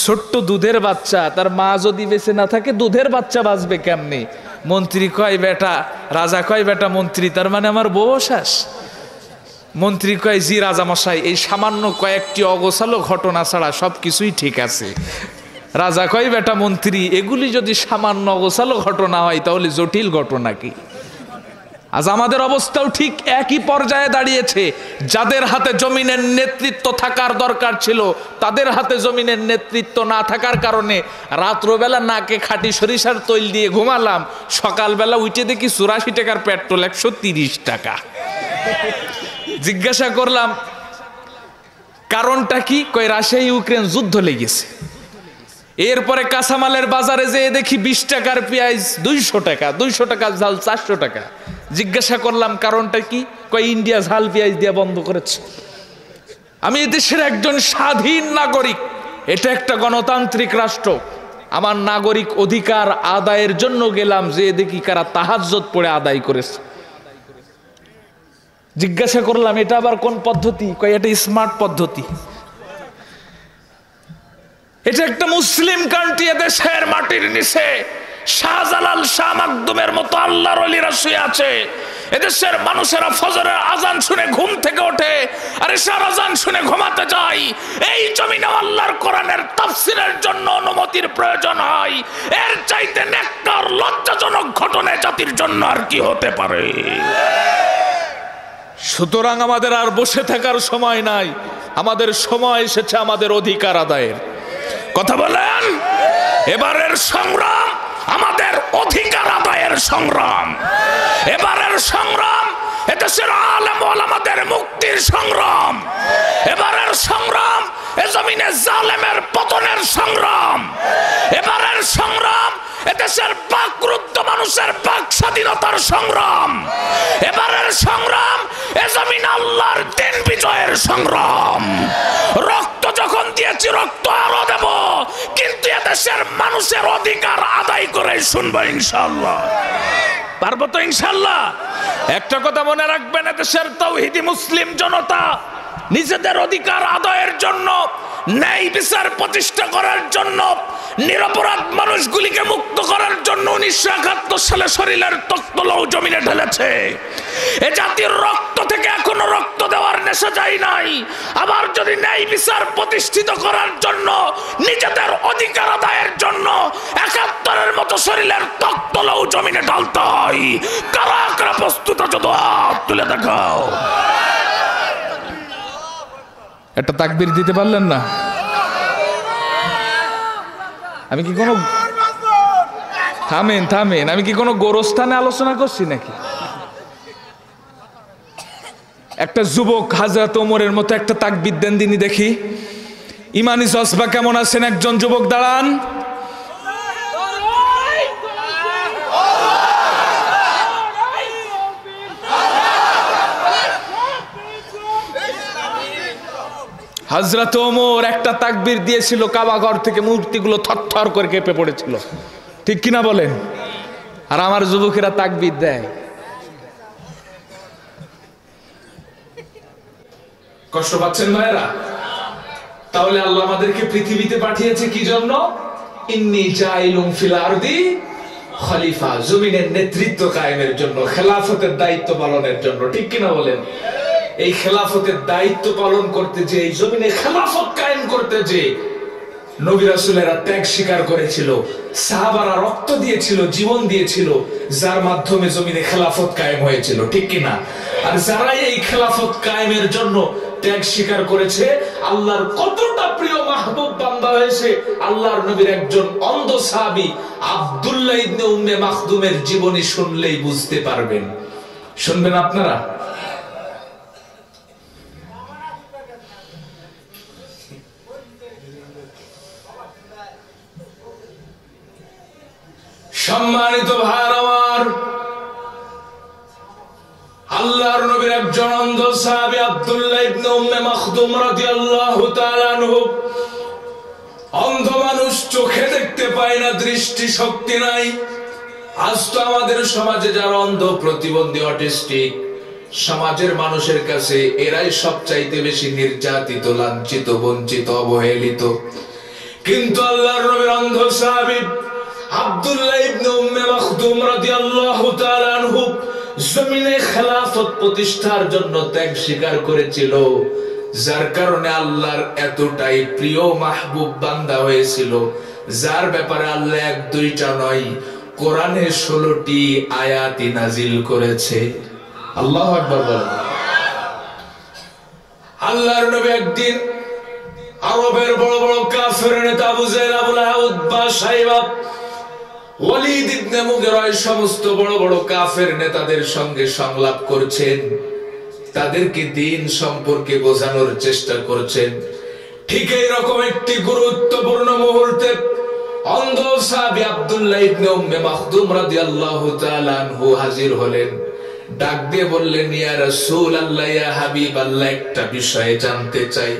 B: ছোট্ট দুধের বাচ্চা, তার মা যদি বেঁচে না থাকে দুধের বাচ্চা বাঁচবে কেমনে? মন্ত্রী কয়, বেটা, রাজা কয়, বেটা মন্ত্রী, তার মানে আমার বউ শেষ? মন্ত্রী কয়, জি রাজামশাই, এই সামান্য কয়েকটি অগোছালো ঘটনা ছাড়া সবকিছুই ঠিক আছে। রাজা কয়, বেটা মন্ত্রী, এগুলি যদি সামান্য অগোছালো ঘটনা হয় তাহলে জটিল ঘটনা কি? আজ আমাদের অবস্থাও ঠিক একই পর্যায়ে দাঁড়িয়েছে। যাদের হাতে জমিনের নেতৃত্ব থাকার দরকার ছিল, তাদের হাতে জমিনের নেতৃত্ব না থাকার কারণে রাত্রবেলা নাকে খাঁটি সরিষার তৈল দিয়ে ঘুমালাম, সকালবেলা উঠে দেখি 84 টাকার পেট্রোল 130 টাকা। জিজ্ঞাসা করলাম কারণটা কি? কয়, রাশিয়া ইউক্রেন যুদ্ধ লেগেছে। এরপরে কাঁচামালের বাজারে যেয়ে দেখি 20 টাকার পেঁয়াজ 200 টাকা, 200 টাকার ঝাল 400 টাকা। জিজ্ঞাসা করলাম কারণটা কি? কয়, ইন্ডিয়া ঝাল পেঁয়াজ দিয়ে বন্ধ করেছে। আমি এদেশের একজন স্বাধীন নাগরিক, এটা একটা গণতান্ত্রিক রাষ্ট্র, আমার নাগরিক অধিকার আদায়ের জন্য গেলাম, যে দেখি কারা তাহাজ্জুদ পড়ে আদায় করেছে। জিজ্ঞাসা করলাম এটা আবার কোন পদ্ধতি? কয়, এটা স্মার্ট পদ্ধতি। এটা একটা মুসলিম কান্ট্রি, দেশের মাটির নিচে শাহজালাল, শাহ মাকদুমের মতো আল্লাহর ওলিরা শুয়ে আছে। এদেশের মানুষেরা ফজরের আজান শুনে ঘুম থেকে ওঠে আর এশার আজান শুনে ঘুমাতে যায়। এই জমিনে আল্লাহর কোরআনের তাফসীরের জন্য অনুমতির প্রয়োজন হয়। এর চাইতে নেককার লজ্জাজনক ঘটনা জাতির জন্য আর কি হতে পারে? সুতরাং আমাদের আর বসে থাকার সময় নাই, আমাদের সময় এসেছে আমাদের অধিকার আদায়ের। কথা বলেন, এবারের সংগ্রাম আমাদের অধিকার আদায়ের সংগ্রাম। এবারের সংগ্রাম এদেশের আলেম ওলামাদের মুক্তির সংগ্রাম। এবারের সংগ্রাম এ জমিনে জালেমের পতনের সংগ্রাম। এবারের সংগ্রাম এদেশের বাকরুদ্ধ মানুষের বাক স্বাধীনতার সংগ্রাম। এবারের সংগ্রাম এ জমিন আল্লাহর দিন বিজয়ের সংগ্রাম। রক্ত যখন দিয়েছি, রক্ত আরো দেব, কিন্তু এদেশের মানুষের অধিকার আদায় করে শুনবো ইনশাআল্লাহ। পারবো তো ইনশাআল্লাহ? একটা কথা মনে রাখবেন, এদেশের তাওহীদি মুসলিম জনতা নিজেদের অধিকার আদায়ের জন্য, ন্যায় বিচার প্রতিষ্ঠা করার জন্য, নিরপরাধ মানুষগুলিকে মুক্ত করার জন্য 1971 সালে শরীরের তক্তলও জমিনে ঢেলেছে। এ জাতির রক্ত থেকে এখনো রক্ত দেওয়ার নেশা যায় নাই। আবার যদি ন্যায় বিচার প্রতিষ্ঠিত করার জন্য, নিজেদের অধিকার আদায়ের জন্য 71-এর মতো শরীরের তক্তলও জমিনে ঢালতে হয়, কারা কারা প্রস্তুত আছো? হাত তুলে দেখাও। একটা তাকবীর দিতে পারলেন না? আমি কি কোনো থামেন থামেন, আমি কি কোনো গোরস্থানে আলোচনা করছি নাকি? একটা যুবক হযরত ওমরের মতো একটা তাকবীর দেন দিনই দেখি। ইমানি জজবা কেমন আছেন? একজন যুবক দাঁড়ান। হযরত ওমর একটা তাকবীর দিয়েছিল, কাবা ঘর থেকে মূর্তিগুলো থরথর করে কেঁপে পড়েছিল, ঠিক কিনা বলেন? আর আমার যুবকেরা তাকবীর দেয়। কষ্ট পাচ্ছেন ভাইরা? তাহলে আল্লাহ আমাদেরকে পৃথিবীতে পাঠিয়েছে কি জন্য? ইন্নী জাইলুম ফিল আরদি খলিফা, জমিনের নেতৃত্ব কায়েমের জন্য, খেলাফতের দায়িত্ব পালনের জন্য, ঠিক কিনা বলেন? এই খেলাফতের দায়িত্ব পালন করতে যে, এই জমিনে খেলাফত কায়েম করতে যে নবী রাসূলেরা ত্যাগ স্বীকার করেছিল, সাহাবারা রক্ত দিয়েছিল, জীবন দিয়েছিল, যার মাধ্যমে জমিনে খেলাফত কায়েম হয়েছিল, ঠিক কিনা? আর যারা এই খেলাফত কায়েমের জন্য ত্যাগ স্বীকার করেছে, আল্লাহর কতটা প্রিয় মাহবুব বান্দা হয়েছে। আল্লাহর নবীর একজন অন্ধ সাহাবী আব্দুল্লাহ ইবনে উম্মে মাখদুমের জীবনী শুনলেই বুঝতে পারবেন। শুনবেন আপনারা? সম্মানিত ভাইরা আমার, আল্লাহর নবীর একজন অন্ধ সাহাবী আব্দুল্লাহ ইবনে উম্মে মাখদুম রাদিয়াল্লাহু তাআলা আনহু। অন্ধ মানুষ, চোখে দেখতে পায় না, দৃষ্টি শক্তি নাই। আজ তো আমাদের সমাজে যারা অন্ধ, প্রতিবন্ধী, অটিস্টিক, সমাজের মানুষের কাছে এরাই সবচাইতে বেশি নির্যাতিত, লাঞ্ছিত, বঞ্চিত, অবহেলিত। কিন্তু আল্লাহর নবীর অন্ধ সাহাবী আব্দুল্লাহ ইবনে উম্মে মাখদুম রাদিয়াল্লাহু তাআলা আনহু জমিনে খেলাফত প্রতিষ্ঠার জন্য ত্যাগ স্বীকার করেছিল, যার কারণে আল্লাহর এতটাই প্রিয় মাহবুব বান্দা হয়েছিল, যার ব্যাপারে আল্লাহ এক দুইটা নয়, কোরআনে 16টি আয়াতি নাজিল করেছে। আল্লাহু আকবার বলেন। আল্লাহর নবী একদিন আরবের বড় বড় কাফের নেতা আবু জাহেল, আবু লাহাব, উতবা, শাইবা, ওয়ালিদ ইবনে মুগীরা, সমস্ত বড় বড় কাফের নেতাদের সঙ্গে সংলাপ করছেন, তাদেরকে দ্বীন সম্পর্কে বোঝানোর চেষ্টা করছেন। ঠিক এই রকম একটি গুরুত্বপূর্ণ মুহূর্তে অন্ধ সাহাবী আব্দুল্লাহ ইবনে উম্মে মাখদুম রাদিয়াল্লাহু তাআলা আনহু হাজির হলেন। ডাক দিয়ে বললেন, ইয়া রাসূলুল্লাহ, ইয়া হাবিবাল্লাহ, একটা বিষয় জানতে চাই।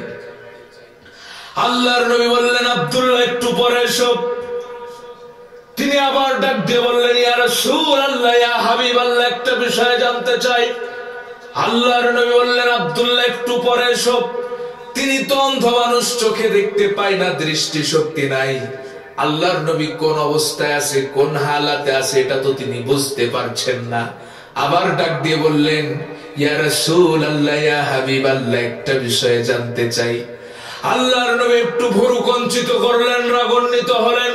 B: আল্লাহর নবী বললেন, আব্দুল্লাহ একটু পরে এসো। তিনি আবার ডাক দিয়ে বললেন, ইয়া রাসূলুল্লাহ, ইয়া হাবিবাল্লাহ, একটা বিষয় জানতে চাই। আল্লাহর নবী বললেন, আব্দুল্লাহ একটু পরে এসো। তিনি তো অন্ধ মানুষ, চোখে দেখতে পায় না, দৃষ্টি শক্তি নাই। আল্লাহর নবী কোন অবস্থায় আছে, কোন হালাতে আছে, এটা তো তিনি বুঝতে পারছেন না। আবার ডাক দিয়ে বললেন, ইয়া রাসূলুল্লাহ, ইয়া হাবিবাল্লাহ, একটা বিষয় জানতে চাই। আল্লাহর নবী একটু ভুরু কঞ্চিত করলেন, রাগান্বিত হলেন।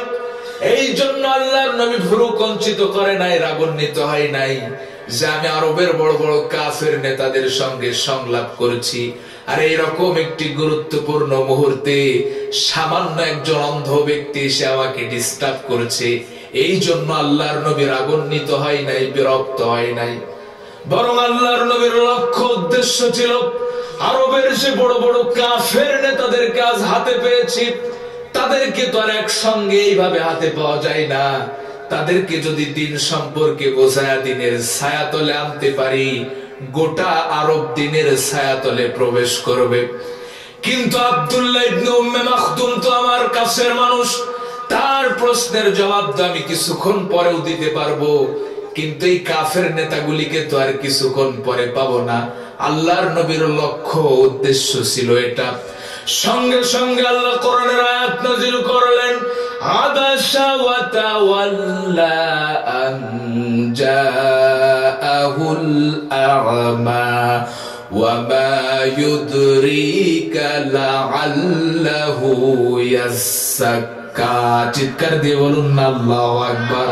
B: এই জন্য আল্লাহর নবী ভুরু কঞ্চিত করে নাই, রাগান্বিত হয় নাই যে আমি আরবের বড় বড় কাফের নেতাদের সঙ্গে সংলাপ করছি, আর এইরকম একটি গুরুত্বপূর্ণ মুহূর্তে সামান্য একজন অন্ধ ব্যক্তি এসে আমাকে ডিস্টার্ব করছে। এই জন্য আল্লাহর নবী রাগান্বিত হয় নাই, বিরক্ত হয় নাই, বরং আল্লাহর নবীর লক্ষ্য উদ্দেশ্য ছিল আরবের যে বড় বড় কাফের নেতাদেরকে আজ হাতে পেয়েছি, তাদেরকে তো আর একসঙ্গে এইভাবে হাতে পাওয়া যায় না। তাদেরকে যদি দ্বীন সম্পর্কে বোঝায়া দ্বীনের ছায়াতলে আনতে পারি, গোটা আরব দ্বীনের ছায়াতলে প্রবেশ করবে। কিন্তু আব্দুল্লাহ ইবনে উম্মে মাখদুম তো আমার কাছের মানুষ, তার প্রশ্নের জবাব তো আমি কিছুক্ষণ পরেও দিতে পারবো, কিন্তু এই কাফের নেতাগুলিকে তো আর কিছুক্ষণ পরে পাবো না। আল্লাহর নবীর লক্ষ্য উদ্দেশ্য ছিল এটা। সঙ্গে সঙ্গে আল্লাহ কোরআনের আয়াত নাযিল করলেন, আবাসা ওয়া তাওয়াল্লা আন জাআহুল আ'মা ওয়া মা ইউদরিকা লাআল্লাহু ইয়াযাক্কা। চিৎকার দিয়ে বলুন না আল্লাহু আকবার।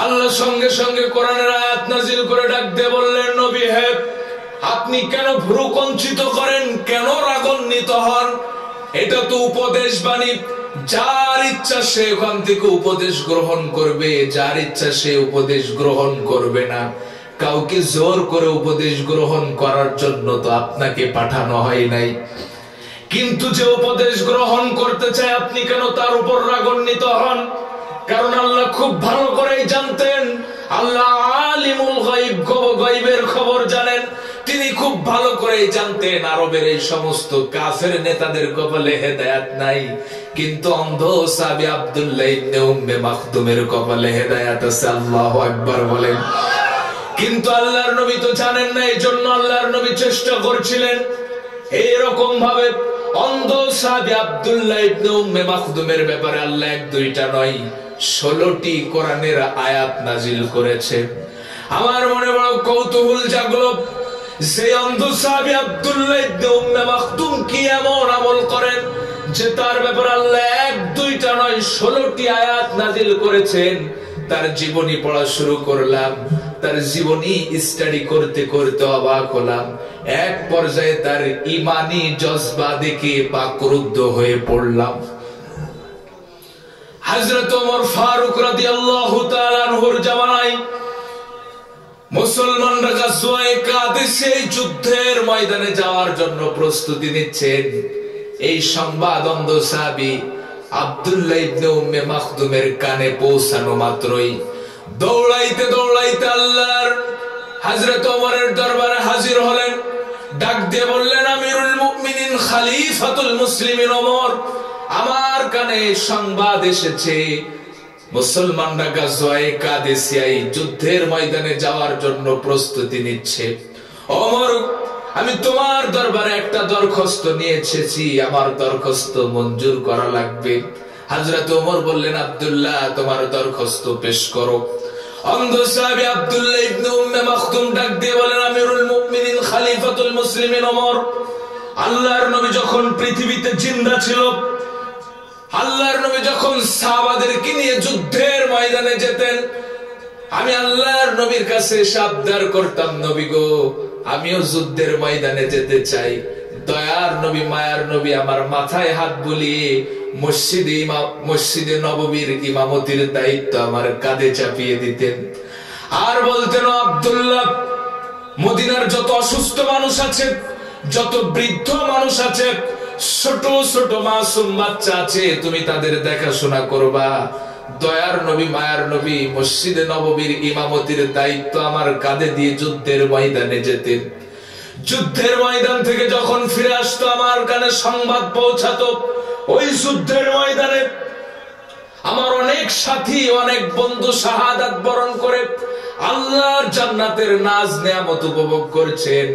B: আল্লাহ সঙ্গে সঙ্গে কোরআনের আয়াত নাযিল করে ডাক দিয়ে বললেন, নবী হে, আপনি কেন ভ্রু কঞ্চিত করেন, কেন রাগান্বিত হন? এটা তো উপদেশ বাণী, যার ইচ্ছা সে ওখান থেকে উপদেশ গ্রহণ করবে, যার ইচ্ছা সে উপদেশ গ্রহণ করবে না। কাউকে জোর করে উপদেশ গ্রহণ করার জন্য তো আপনাকে পাঠানো হয় নাই। কিন্তু যে উপদেশ গ্রহণ করতে চায়, আপনি কেন তার উপর রাগান্বিত হন? কারণ আল্লাহ খুব ভালো করেই জানতেন, আল্লাহ আলিমুল গায়ব, গায়বের খবর জানেন। তিনি খুব ভালো করেই জানতেন আরবের এই সমস্ত কাফের নেতাদের কপালে হেদায়েত নাই, কিন্তু অন্ধ সাহাবী আব্দুল্লাহ ইবনে উম্মে মাকতুমের কপালে হেদায়েত আছে। আল্লাহু আকবার বলেন। কিন্তু আল্লাহর নবী তো জানেন না, এজন্য আল্লাহর নবী চেষ্টা করছিলেন এইরকম ভাবে। অন্ধ সাহাবী আব্দুল্লাহ ইবনে উম্মে মাকতুমের ব্যাপারে আল্লাহ এক দুইটা নয় 16টি কোরআনের আয়াত নাজিল করেছে। আমার মনে বড় কৌতূহল জাগলো, সেই অন্ধ সাহাবী আব্দুল্লাহ ইবনে উম্মে মাকতুম কি এমন আমল করেন যে তার ব্যাপারে আল্লাহ এক দুইটা নয় 16টি আয়াত নাজিল করেছেন। তার জীবনী পড়া শুরু করলাম, তার জীবনী স্টাডি করতে করতে অবাক হলাম। এক পর্যায়ে তার ঈমানি জজবা দেখে বাকরুদ্ধ হয়ে পড়লাম। হযরত ওমর ফারুক রাদিয়াল্লাহু তাআলা আনহুর জামানায় মুসলমানরা গাজওয়ায়ে কাদেসে যুদ্ধের ময়দানে যাওয়ার জন্য প্রস্তুতি নিচ্ছেন। এই সংবাদ অন্ধ সাহাবী আব্দুল্লাহ ইবনে উম্মে মাকতুমের কানে পৌঁছানো মাত্রই দৌড়াইতে দৌড়াইতে আল্লাহর হযরত ওমরের দরবারে হাজির হলেন। ডাক দিয়ে বললেন, আমিরুল মুমিনিন খলিফাতুল মুসলিমিন ওমর, আমার কানে সংবাদ এসেছে মুসলমানরা গাজওয়ায়ে কাদেসিয়ায় যুদ্ধের ময়দানে যাওয়ার জন্য প্রস্তুতি নিচ্ছে। ওমর, আমি তোমার দরবারে একটা দরখাস্ত নিয়ে এসেছি, আমার দরখাস্ত মঞ্জুর করা লাগবে। হযরত ওমর বললেন, আব্দুল্লাহ, তোমার দরখাস্ত পেশ করো। অন্ধ সাহাবী আব্দুল্লাহ ইবনে উম্মে মাকতুম ডাক দিয়ে বলেন, আমিরুল মুমিনিন খলিফাতুল মুসলিমিন ওমর, আল্লাহর নবী যখন পৃথিবীতে জিন্দা ছিল, আল্লাহর নবী যখন সাহাবাদেরকে নিয়ে যুদ্ধের ময়দানে যেতেন, আমি আল্লাহর নবীর কাছে আবদার করতাম, নবী গো, আমিও যুদ্ধের ময়দানে যেতে চাই। দয়ার নবী, মায়ার নবী আমার মাথায় হাত বুলিয়ে মসজিদে নববীর ইমামতির দায়িত্ব আমার কাঁধে চাপিয়ে দিতেন। আর বলতেন, আব্দুল্লাহ, মদিনার যত অসুস্থ মানুষ আছে, যত বৃদ্ধ মানুষ আছে, ছোট ছোট মাসুম বাচ্চা আছে, তুমি তাদের দেখাশোনা করবা। দয়ার নবী, মায়ার নবী মসজিদে নববীর ইমামতির দায়িত্ব আমার কাঁধে দিয়ে যুদ্ধের ময়দানে যেতেন। যুদ্ধের ময়দান থেকে যখন ফিরে আসতো, আমার কানে সংবাদ পৌঁছাতো, ওই যুদ্ধের ময়দানে আমার অনেক সাথী, অনেক বন্ধু শাহাদাত বরণ করে আল্লাহর জান্নাতের নাজ নেয়ামত উপভোগ করছেন।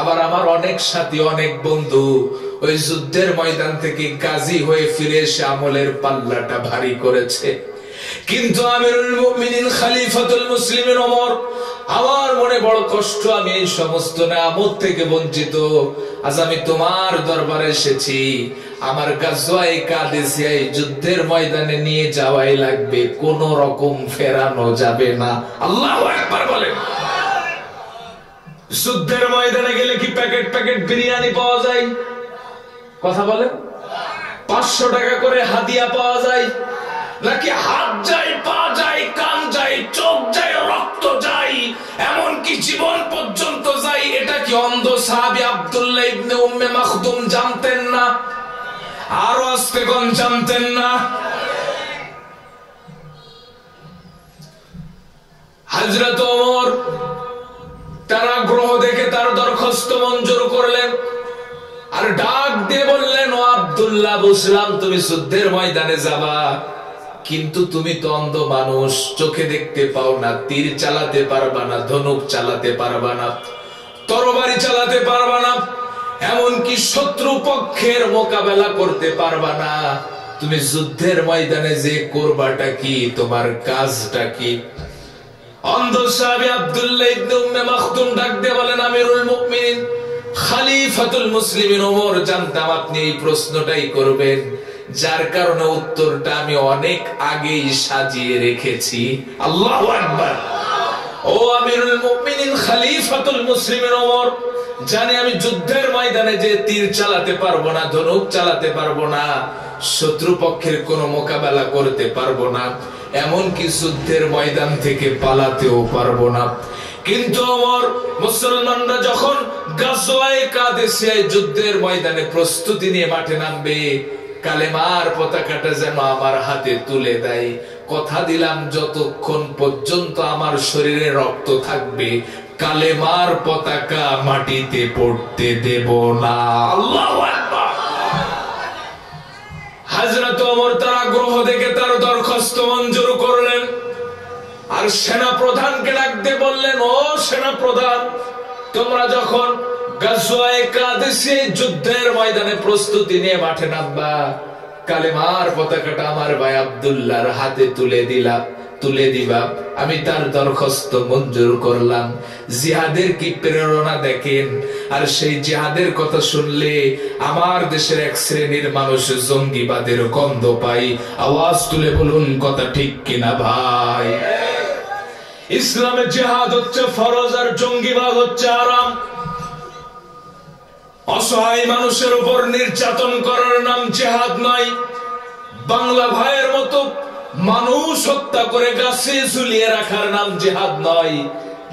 B: আবার আমার অনেক সাথী, অনেক বন্ধু ওই যুদ্ধের ময়দান থেকে গাজী হয়ে ফিরে এসে আমলের পাল্লাটা ভারী করেছে। কিন্তু আমিরুল মুমিনিন খলিফাতুল মুসলিমিন ওমর, আমার মনে বড় কষ্ট, আমি এই সমস্ত নেয়ামত থেকে বঞ্চিত। আজ আমি তোমার দরবারে এসেছি, আমার গাজওয়ায়ে কাদেসিয়ায় যুদ্ধের ময়দানে নিয়ে যাওয়াই লাগবে, কোন রকম ফেরানো যাবে না। আল্লাহু আকবার বলেন। যুদ্ধের ময়দানে গেলে কি প্যাকেট প্যাকেট বিরিয়ানি পাওয়া যায়? কথা বলেন। 500 টাকা করে হাদিয়া পাওয়া যায়, নাকি হাত যায়, পা যায়, কান যায়, চোখ যায়, রক্ত যায়, এমনকি জীবন পর্যন্ত যায়? এটা কি অন্ধ সাহাবী আব্দুল্লাহ ইবনে উম্মে মাকতুম জানতেন না? আরো আস্তে কোন জানতেন না? হযরত ওমর তার আগ্রহ দেখে তার দরখাস্ত মঞ্জুর করলেন, আর ডাক দিয়ে বললেন, ও আব্দুল্লাহ, বুঝলাম তুমি যুদ্ধের ময়দানে যাবা, কিন্তু তুমি তো অন্ধ মানুষ, চোখে দেখতে পাও না, তীর চালাতে পারবা না, ধনুক চালাতে পারবা না, তরবারি চালাতে পারবা না, এমনকি শত্রু পক্ষের মোকাবেলা করতে পারবা না। তুমি যুদ্ধের ময়দানে যে করবাটা কি, তোমার কাজটা কি? অন্ধ সাহাবী আব্দুল্লাহ ইবনে উম্মে মাকতুম ডাক দিয়ে বলেন, আমিরুল মুমিনিন খলিফাতুল মুসলিমিন ওমর, জানতাম আপনি এই প্রশ্নটাই করবেন, যার কারণে উত্তরটা আমি অনেক আগেই সাজিয়ে রেখেছি। আল্লাহু আকবার। ও আমিরুল মুমিনিন খলিফাতুল মুসলিমিন ওমর, জানি আমি যুদ্ধের ময়দানে যে তীর চালাতে পারবো না, ধনুক চালাতে পারবো না, শত্রুপক্ষের কোনো মোকাবেলা করতে পারবো না, এমনকি যুদ্ধের ময়দান থেকে পালাতেও পারবো না। কিন্তু আমার মুসলমানরা যখন গাজওয়ায়ে কাদেসিয়ায় যুদ্ধের ময়দানে প্রস্তুতি নিয়ে মাঠে নামবে, কালেমার পতাকাটা যেন আমার হাতে তুলে দেয়। কথা দিলাম যতক্ষণ পর্যন্ত আমার শরীরে রক্ত থাকবে কালেমার পতাকা মাটিতে পড়তে দেব না। আল্লাহু আকবার। হযরত ওমর তার আগ্রহ দেখে তার দরখাস্ত মঞ্জুর করলেন, আর সেনা প্রধানকে ডাক দিয়ে বললেন, ও সেনা প্রধান, তোমরা যখন গাজওয়ায়ে কাদেসিয়া যুদ্ধের ময়দানে প্রস্তুতি নিয়ে মাঠে নামবা, কালেমার পতাকাটা আমার ভাই আব্দুল্লাহর হাতে তুলে দিবা। আমি তার দরখাস্ত মঞ্জুর করলাম। জিহাদের কি প্রেরণা দেখেন। আর সেই জিহাদের কথা শুনলে আমার দেশের এক শ্রেণীর মানুষ জঙ্গিবাদের গন্ধ পাই। আওয়াজ তুলে বলুন কথা ঠিক কিনা ভাই? ইসলামে জিহাদ হচ্ছে ফরজ আর জঙ্গিবাদ হচ্ছে আরাম। অসহায় মানুষের উপর নির্যাতন করার নাম জিহাদ নয়। বাংলা ভাইয়ের মতো মানুষ হত্যা করে গাছে ঝুলিয়ে রাখার নাম জিহাদ নয়।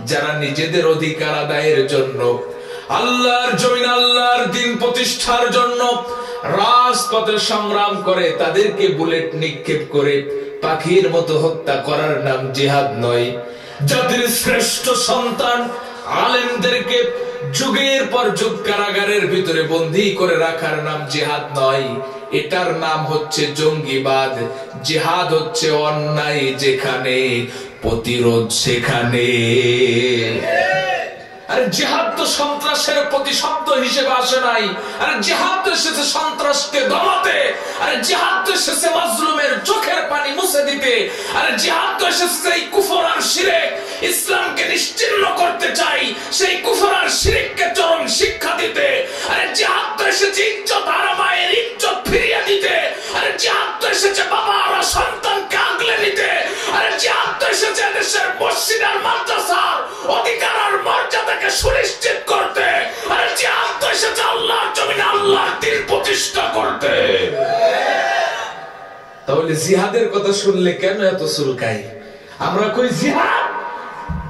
B: যারা নিজেদের অধিকার আদায়ের জন্য, আল্লাহর জমিন, আল্লাহর দ্বীন প্রতিষ্ঠার জন্য রাজপথে সংগ্রাম করে, তাদেরকে বুলেট নিক্ষেপ করে পাখির মতো হত্যা করার নাম জিহাদ নয়। জাতির শ্রেষ্ঠ সন্তান আলেমদেরকে যুগের পর যুগ কারাগারের ভিতরে বন্দী করে রাখার নাম জিহাদ নয়। এটার নাম হচ্ছে জঙ্গিবাদ। জিহাদ হচ্ছে অন্যায় যেখানে, প্রতিরোধ সেখানে। আরে জিহাদ তো সন্ত্রাসের প্রতিশব্দ হিসেবে আসে নাই। আরে জিহাদ তো এসেছে সন্ত্রাসকে দমাতে। আরে জিহাদ তো এসেছে মাজলুমের চোখের পানি মুছে দিতে। আরে জিহাদ তো এসেছে এই কুফর আর শিরক, ইসলামকে নিশ্চিহ্ন করতে চাই, সেই কুফর আর শিরককে চরম শিক্ষা দিতে। আরে জিহাদ তো এসেছে ইজ্জত আর মায়ের ইজ্জত ফিরিয়ে দিতে। আরে জিহাদ তো এসেছে বাবা আর সন্তানকে আগলে নিতে। আরে জিহাদ তো এসেছে দেশের মসজিদ আর মাদ্রাসার অধিকার আর মর্যাদাকে সুনিশ্চিত করতে। আরে জিহাদ তো এসেছে আল্লাহর জমিনে আল্লাহর দ্বীন প্রতিষ্ঠা করতে। তাহলে জিহাদের কথা শুনলে কেন এত চুলকাই? আমরা কই জিহাদ,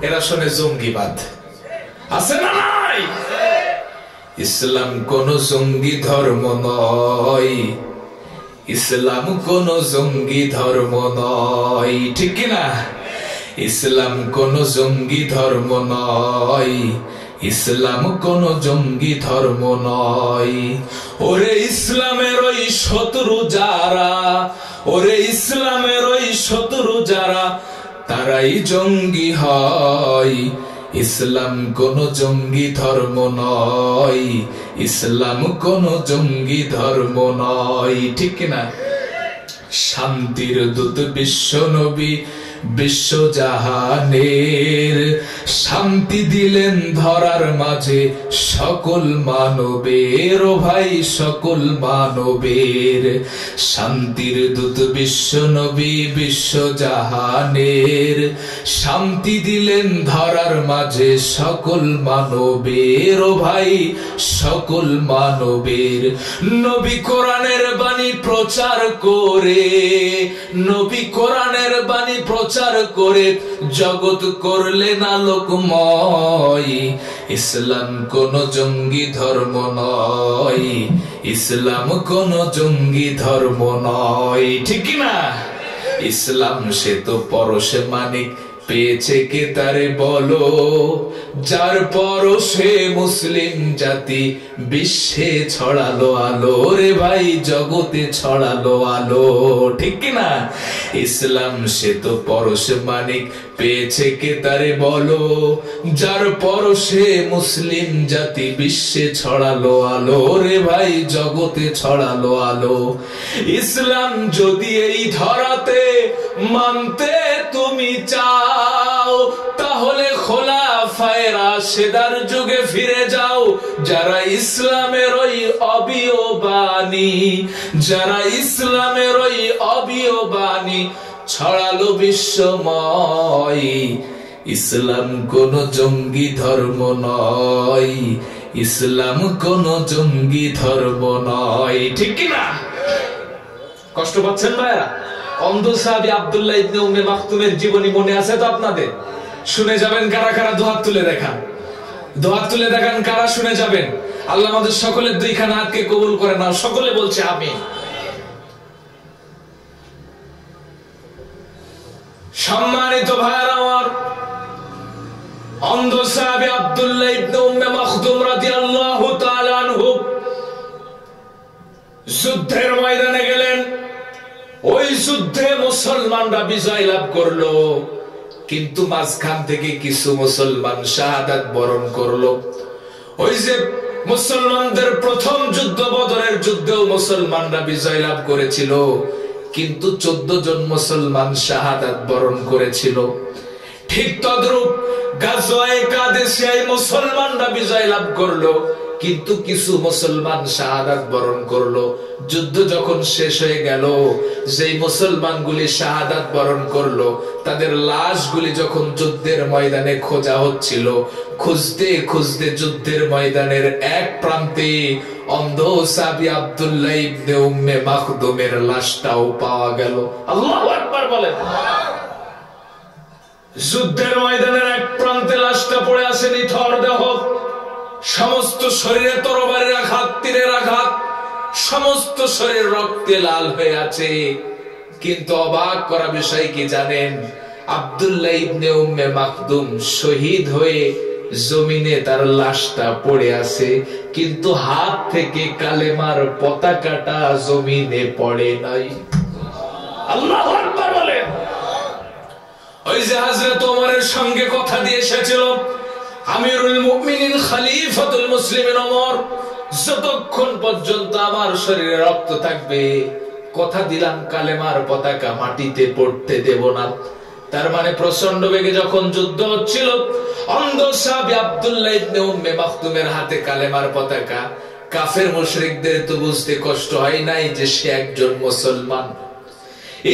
B: এরা শুনে জঙ্গিবাদ। আছে না নাই? ইসলাম কোন জঙ্গি ধর্ম নয়। ইসলাম কোন জঙ্গি ধর্ম নয়, ঠিক কিনা? ইসলাম কোন জঙ্গি ধর্ম নয়। ইসলাম কোন জঙ্গি ধর্ম নয়। ওরে ইসলামের ওই শত্রু যারা, ওরে ইসলামের ওই শত্রু যারা, তারাই জঙ্গি হয়। ইসলাম কোন জঙ্গি ধর্ম নয়। ইসলাম কোন জঙ্গি ধর্ম নয়, ঠিক না? শান্তির দূত বিশ্ব নবী বিশ্ব জাহানের, শান্তি দিলেন ধরার মাঝে সকল মানবের। ও ভাই সকল মানবের, শান্তির দূত বিশ্ব নবী বিশ্ব জাহানের, শান্তি দিলেন ধরার মাঝে সকল মানবের। ও ভাই সকল মানবের। নবী কোরআনের বাণী প্রচার করে, নবী কোরআনের বাণী প্রচার করে জগৎ করলেন আলোকময়। ইসলাম কোন জঙ্গি ধর্ম নয়। ইসলাম কোন জঙ্গি ধর্ম নয়, ঠিক না? ইসলাম সে তো পরশে মানিক পেয়েছে কে তারে বলো, যার পরশে মুসলিম জাতি বিশ্বে ছড়ালো আলো। রে ভাই জগতে ছড়ালো আলো, ঠিক না? ইসলাম সে তো পরশ মানিক পেয়েছে কে তারে বলো, যার পরশে মুসলিম জাতি বিশ্বে ছড়ালো আলো। রে ভাই জগতে ছড়ালো আলো। ইসলাম যদি এই ধরাতে মানতে তুমি চাও, তাহলে খোলাফায়ে রাশেদার যুগে ফিরে যাও। যারা ইসলামের ওই অবিয় বাণী, যারা ইসলামের ওই অবিয় বাণী ছড়ালো বিশ্বময়। ইসলাম কোন জঙ্গি ধর্ম নয়। ইসলাম কোন জঙ্গি ধর্ম নয়। ঠিক কিনা? কষ্ট পাচ্ছেন ভাইয়া? অন্ধ সাহাবী আব্দুল্লাহ ইবনে উম্মে মাকতুমের জীবনী মনে আছে তো আপনাদের? শুনে যাবেন কারা কারা, দুহাত তুলে দেখান, দুহাত তুলে দেখান কারা শুনে যাবেন। আল্লাহ আমাদের সকলের দুইখানা হাতকে কবুল করে নাও, সকলে বলছে আমিন। সম্মানিত ভাইরা আমার, অন্ধ সাহাবী আব্দুল্লাহ ইবনে উম্মে মাকতুম রাদিয়াল্লাহু তাআলা আনহু যুদ্ধের ময়দানে গেলেন। ওই যুদ্ধে মুসলমানরা বিজয় লাভ করলো, কিন্তু মাঝখান থেকে কিছু মুসলমান শাহাদাত বরণ করলো। ওই যে মুসলমানদের প্রথম যুদ্ধ বদরের যুদ্ধেও মুসলমানরা বিজয় লাভ করেছিল, কিন্তু 14 জন মুসলমান শাহাদাত বরণ করেছিল। ঠিক তদ্রূপ গাজওয়ায়ে কাদেসিয়ায় মুসলমানরা বিজয় লাভ করলো, কিন্তু কিছু মুসলমান শাহাদাত বরণ করলো। যুদ্ধ যখন শেষ হয়ে গেল, যেই মুসলমানগুলি শাহাদাত বরণ করলো তাদের লাশগুলি যখন যুদ্ধের ময়দানে খোঁজা হচ্ছিল, খুঁজতে খুঁজতে যুদ্ধের ময়দানের এক প্রান্তে অন্ধ সাহাবী আব্দুল্লাহ ইবনে উম্মে মাকতুমের লাশটাও পাওয়া গেল। আল্লাহু আকবার বলেন। যুদ্ধের ময়দানের এক প্রান্তে লাশটা পড়ে আছে, নিথর দেহ, সমস্ত শরীরে তরবারির আঘাত, তীরের আঘাত, সমস্ত শরীর রক্তে লাল হয়ে আছে। কিন্তু অবাক করা বিষয় কি জানেন? আব্দুল্লাহ ইবনে উম্মে মাকতুম শহীদ হয়ে জমিনে তার লাশটা পড়ে আছে, কিন্তু হাত থেকে কালেমার পতাকাটা জমিনে পড়ে নাই। আল্লাহু আকবার বলেন। ওই যে হযরত ওমরের সঙ্গে কথা দিয়ে এসেছিল আমিরুল মুমিনিন খলিফাতুল মুসলিমিন ওমর, যতক্ষণ পর্যন্ত আমার শরীরে রক্ত থাকবে কথা দিলাম কালেমার পতাকা মাটিতে পড়তে দেব না। তার মানে প্রচন্ড বেগে যখন যুদ্ধ হচ্ছিল, অন্ধ সাহাবী আব্দুল্লাহ ইবনে উম্মে মাকতুমের হাতে কালেমার পতাকা, কাফের মুশরিকদের তো বুঝতে কষ্ট হয় নাই যে সে একজন মুসলমান।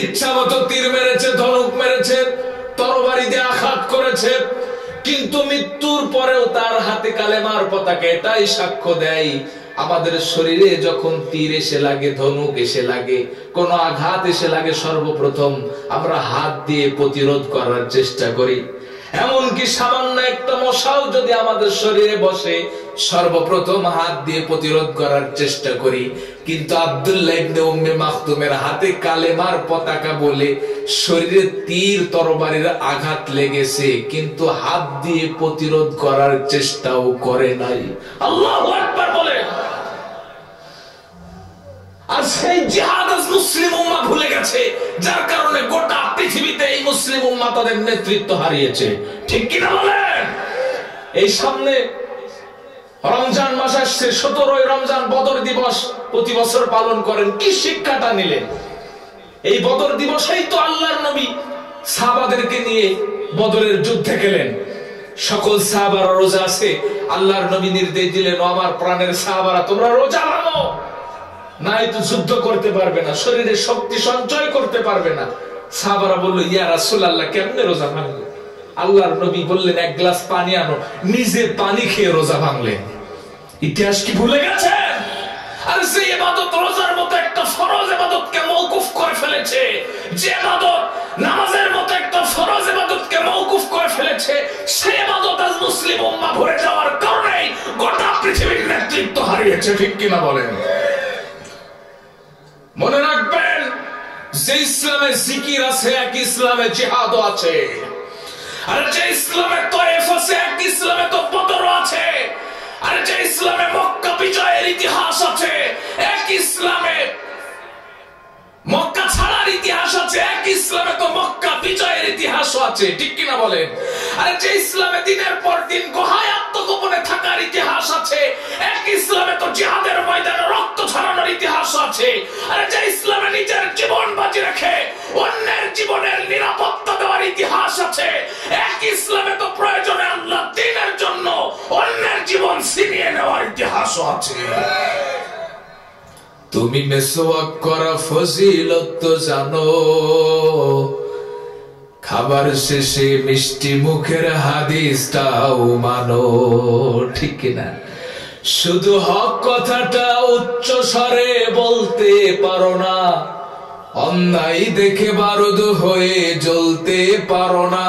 B: ইচ্ছামতো তীর মেরেছে, ধনুক মেরেছে, তরবারি দিয়ে আঘাত করেছে, কিন্তু মৃত্যুর পরেও তার হাতে কালেমার পতাকা এটাই সাক্ষ্য দেয়, আমাদের শরীরে যখন তীর এসে লাগে, ধনুক এসে লাগে, কোন আঘাত এসে লাগে, সর্বপ্রথম আমরা হাত দিয়ে প্রতিরোধ করার চেষ্টা করি। এমনকি সামান্য একটা মশাও যদি আমাদের শরীরে বসে, সর্বপ্রথম হাত দিয়ে প্রতিরোধ করার চেষ্টা করি। কিন্তু আব্দুল্লাহ ইবনে উম্মে মাকতুমের হাতে কালেমার পতাকা বলে শরীরে তীর তরবারির আঘাত লেগেছে, কিন্তু হাত দিয়ে প্রতিরোধ করার চেষ্টাও করে নাই। আল্লাহু আকবার বলে। আর সেই জিহাদ আজ মুসলিম উম্মাহ ভুলে গেছে, যার কারণে গোটা পৃথিবীতে এই মুসলিম উম্মাহ তাদের নেতৃত্ব হারিয়েছে। ঠিক কিনা বলেন? এই সামনে রমজান মাস আসছে, 17ই রমজান বদর দিবস প্রতি বছর পালন করেন। কি শিক্ষাটা নিলেন? এই বদর দিবসেই তো আল্লাহর নবী সাহাবাদেরকে নিয়ে বদরের যুদ্ধে গেলেন। সকল সাহাবারা রোজা আছে, আল্লাহর নবী নির্দেশ দিলেন, আমার প্রাণের সাহাবারা তোমরা রোজা ভাঙো, নাই তো যুদ্ধ করতে পারবে না, শরীরে শক্তি সঞ্চয় করতে পারবে না। সাহাবারা বলল, ইয়া রাসূলুল্লাহ কেমনে রোজা ভাঙবো? আল্লাহর নবী বললেন, এক গ্লাস পানি আনো। নিজে পানি খেয়ে রোজা ভাঙলেন। ইতিহাস কি ভুলে গেছেন? আর সেই ইবাদত রোজার মতো একটা ফরজ ইবাদতকে মওকুফ করে ফেলেছে, যে ইবাদত নামাজের মতো একটা ফরজ ইবাদতকে মওকুফ করে ফেলেছে, সেই ইবাদত আজ মুসলিম উম্মাহ ভুলে যাওয়ার কারণে গোটা পৃথিবীর নেতৃত্ব হারিয়েছে। ঠিক কিনা বলেন? মনে রাখবেন, যে ইসলামে জিকির আছে, এক ইসলামে জিহাদও আছে। আর যে ইসলামে তায়েফ আছে, এক ইসলামে তো বদর আছে। আর যে ইসলামে মক্কা বিজয়ের ইতিহাস আছে, এক ইসলামে মক্কা ছাড়ার ইতিহাস আছে, এক ইসলামে তো মক্কা বিজয়ের ইতিহাসও আছে। ঠিক কিনা বলেন? আর যে ইসলামে দিনের পর দিন গুহায় আত্মগোপনে থাকার ইতিহাস আছে, এক ইসলামে তো জিহাদের ময়দানে রক্ত ঝরানোর ইতিহাস আছে। আর যে ইসলামে নিজের জীবন বাজি রেখে অন্যের জীবনের নিরাপত্তা দেওয়ার ইতিহাস আছে, এক ইসলামে তো প্রয়োজনে আল্লাহ দ্বীনের জন্য অন্যের জীবন ছিনিয়ে নেওয়ার ইতিহাসও আছে। তুমি মেসওয়াক করা ফজিলত তো জানো, খাবার শেষে মিষ্টি মুখের হাদিসটাও মানো। ঠিক কিনা? শুধু হক কথাটা উচ্চ স্বরে বলতে পারো না, অন্যায় দেখে বারুদ হয়ে জ্বলতে পারো না।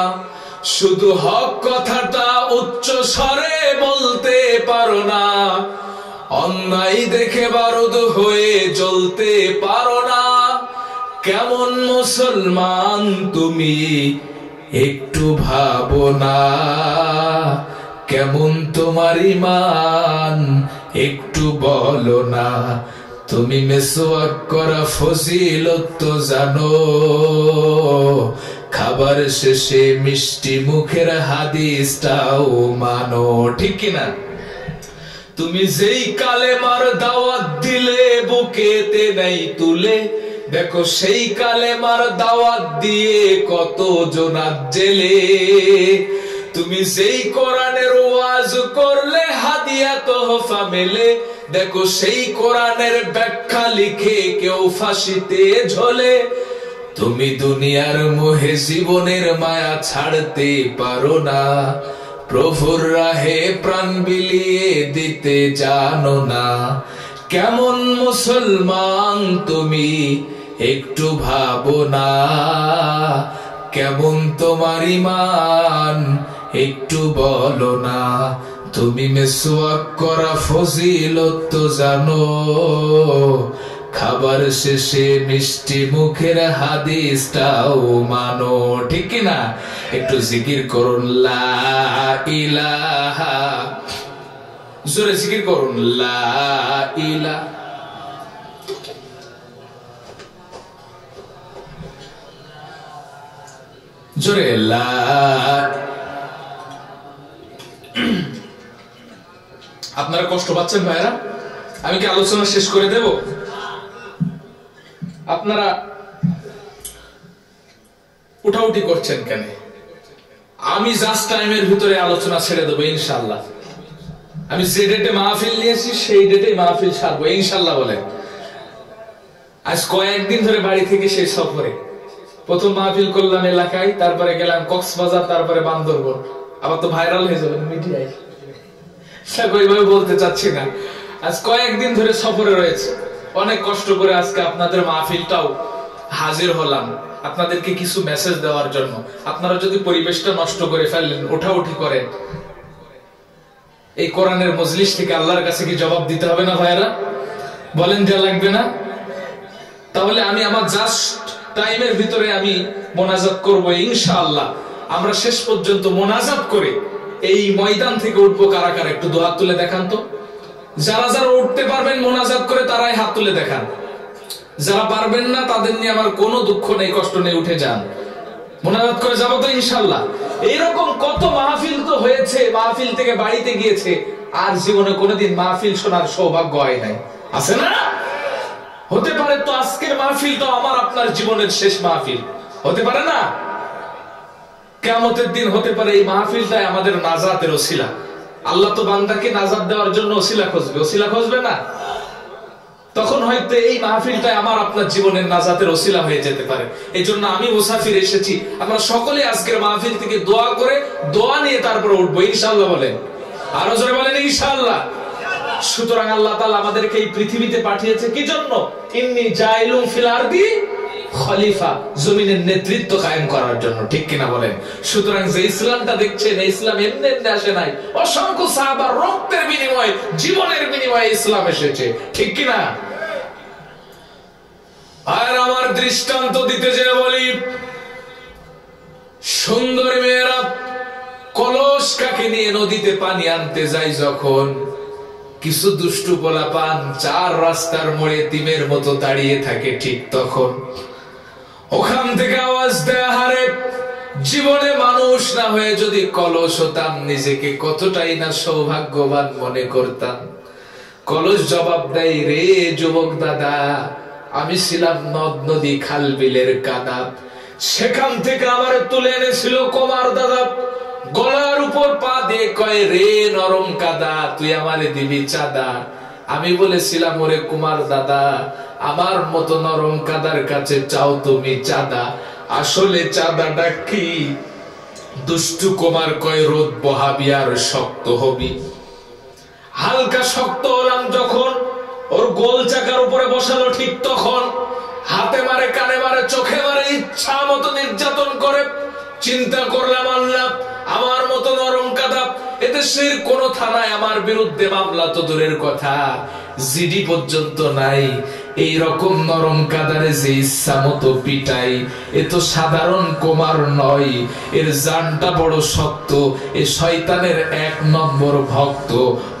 B: শুধু হক কথাটা উচ্চ স্বরে বলতে পারো না, অন্যায় দেখে বারুদ হয়ে জ্বলতে পারো না। কেমন মুসলমান তুমি একটু ভাবো না, কেমন তোমার ঈমান একটু বলো না। তুমি মিসওয়াক করা ফজিলত তো জানো, খাবার শেষে মিষ্টি মুখের হাদিসটাও মানো, ঠিক কিনা? তুমি যেই কালেমার দাওয়াত দিলে বুকেতে নাই তুলে, দেখো সেই কালেমার দাওয়াত দিয়ে কত জনাত জেলে। তুমি যেই কোরআনের ওয়াজ করলে হাদিয়া তোহফা মেলে, দেখো সেই কোরআনের ব্যাখ্যা লিখে কেউ ফাঁসিতে ঝোলে। তুমি দুনিয়ার মোহে জীবনের মায়া ছাড়তে পারো না, প্রভুর রাহে প্রাণ বিলিয়ে দিতে জানো না। কেমন মুসলমান তুমি একটু ভাবো না, কেমন তোমার ঈমান একটু বলো না। তুমি মিসওয়াক করা ফজিলত তো জানো, খাবার শেষে মিষ্টি মুখের হাদিসটাও মানো, ঠিক কিনা? একটু জিকির করুন লা ইলাহা, জোরে জিকির করুন লা ইলাহা। জোরে লা। আপনারা কষ্ট পাচ্ছেন ভাইরা? আমি কি আলোচনা শেষ করে দেব? আপনারা উঠাউঠি করছেন কেন? আমি জাস্ট টাইমের ভিতরে আলোচনা ছেড়ে দেবো ইনশাআল্লাহ। আমি যে ডেটে মাহফিল নিয়েছি সেই ডেটে মাহফিল সারবো ইনশাআল্লাহ। বলে আজ কয়েকদিন ধরে বাড়ি থেকে সেই সফরে, প্রথম মাহফিল করলাম এলাকায়, তারপরে গেলাম কক্সবাজার, তারপরে বান্দরবন। আবার তো ভাইরাল হয়ে যাবে মিডিয়ায়, ওইভাবে বলতে চাচ্ছি না। আজ কয়েকদিন ধরে সফরে রয়েছে, অনেক কষ্ট করে আজকে আপনাদের মাহফিলটাও হাজির হলাম আপনাদেরকে কিছু মেসেজ দেওয়ার জন্য। আপনারা যদি পরিবেশটা নষ্ট করে ফেললেন, ওঠাউঠি করেন, এই কোরআনের মজলিস থেকে আল্লাহর কাছে কি জবাব দিতে হবে না ভাইরা? বলেন দেয়া লাগবে না? তাহলে আমি আমার জাস্ট টাইমের ভিতরে আমি মোনাজাত করব ইনশাআল্লাহ। আমরা শেষ পর্যন্ত মোনাজাত করে এই ময়দান থেকে উঠবো। কারা কারা একটু দু হাত তুলে দেখান তো। যারা যারা উঠতে পারবেন মোনাজাত করে তারাই হাত তুলে দেখান। যারা পারবেন না তাদের নিয়ে আমার কোনো দুঃখ নেই, কষ্ট নেই, উঠে যান। মোনাজাত করে যাবো তো ইনশাআল্লাহ। এইরকম কত মাহফিল তো হয়েছে, মাহফিল থেকে বাড়িতে গিয়েছে, আর জীবনে কোনোদিন মাহফিল শোনার সৌভাগ্য হয় নাই, আছে না? হতে পারে তো আজকের মাহফিল তো আমার আপনার জীবনের শেষ মাহফিল, হতে পারে না? কিয়ামতের দিন হতে পারে এই মাহফিলটাই আমাদের নাজাতের ওসিলা। আল্লাহ তো বান্দাকে নাজাত দেওয়ার জন্য ওসিলা খুঁজবে, ওসিলা খুঁজবে না? তখন হয়তো এই মাহফিলটাই আমার আপনার জীবনের নাজাতের ওসিলা হয়ে যেতে পারে। এই জন্য আমি মুসাফির এসেছি, আমরা সকলে আজকের মাহফিল থেকে দোয়া করে, দোয়া নিয়ে তারপরে উঠবো ইনশাআল্লাহ। বলেন আরো জোরে বলেন ইনশাআল্লাহ। সুতরাং আল্লাহ তাআলা আমাদেরকে এই পৃথিবীতে পাঠিয়েছে কি জন্য? ইন্নী জাইলুন ফিল আরদি খলিফা, জমিনের নেতৃত্ব কায়েম করার জন্য, ঠিক কিনা বলেন? সুতরাং যে ইসলামটা দেখছেন, এই ইসলাম এমনি এমনি আসে নাই, অসংখ্য সাহাবার রক্তের বিনিময়ে, জীবনের বিনিময়ে ইসলাম এসেছে, ঠিক কিনা? আর আমার দৃষ্টান্ত দিতে যে বলি, সুন্দর মেয়েরা কলস কাকে নিয়ে নদীতে পানি আনতে যায় যখন, কিছু দুষ্টু পোলাপান চার রাস্তার মোড়ে তিমের মতো দাঁড়িয়ে থাকে, ঠিক তখন ওখান থেকে আওয়াজ দেয়া, হারে জীবনে মানুষ না হয়ে যদি কলস হতাম, নিজেকে কতটাই না সৌভাগ্যবান মনে করতাম। কলস জবাব দেয়, রে যুবক দাদা, আমি ছিলাম নদ নদী খাল বিলের কাদা, সেখান থেকে আমার তুলে এনেছিল কুমার দাদা। গলার উপর পা দিয়ে কয়, রে নরম কাদা, তুই আমারে দিবি চাঁদা। আমি বলেছিলাম, ওরে কুমার দাদা, আমার মতো নরম কাদার কাছে চাও তুমি চাঁদা। আসলে চাঁদাটা কি? দুষ্টু কুমার কয়, রোদ বহাবি আর শক্ত হবি। হালকা শক্ত হলাম যখন, ওর গোল চাকার উপরে বসালো ঠিক তখন হাতে মারে, কানে মারে, চোখে মারে, ইচ্ছা মতো নির্যাতন করে। চিন্তা করলাম আল্লাহ, আমার মতো নরম কাদা এদেশের কোন থানায় আমার বিরুদ্ধে মামলা তো দূরের কথা, জিডি পর্যন্ত নাই। এই রকম নরম কাদারে যে ইচ্ছা মতো পিটাই, এ তো সাধারণ কুমার নয়, এর জানটা বড় শক্ত, এ শয়তানের 1 নম্বর ভক্ত।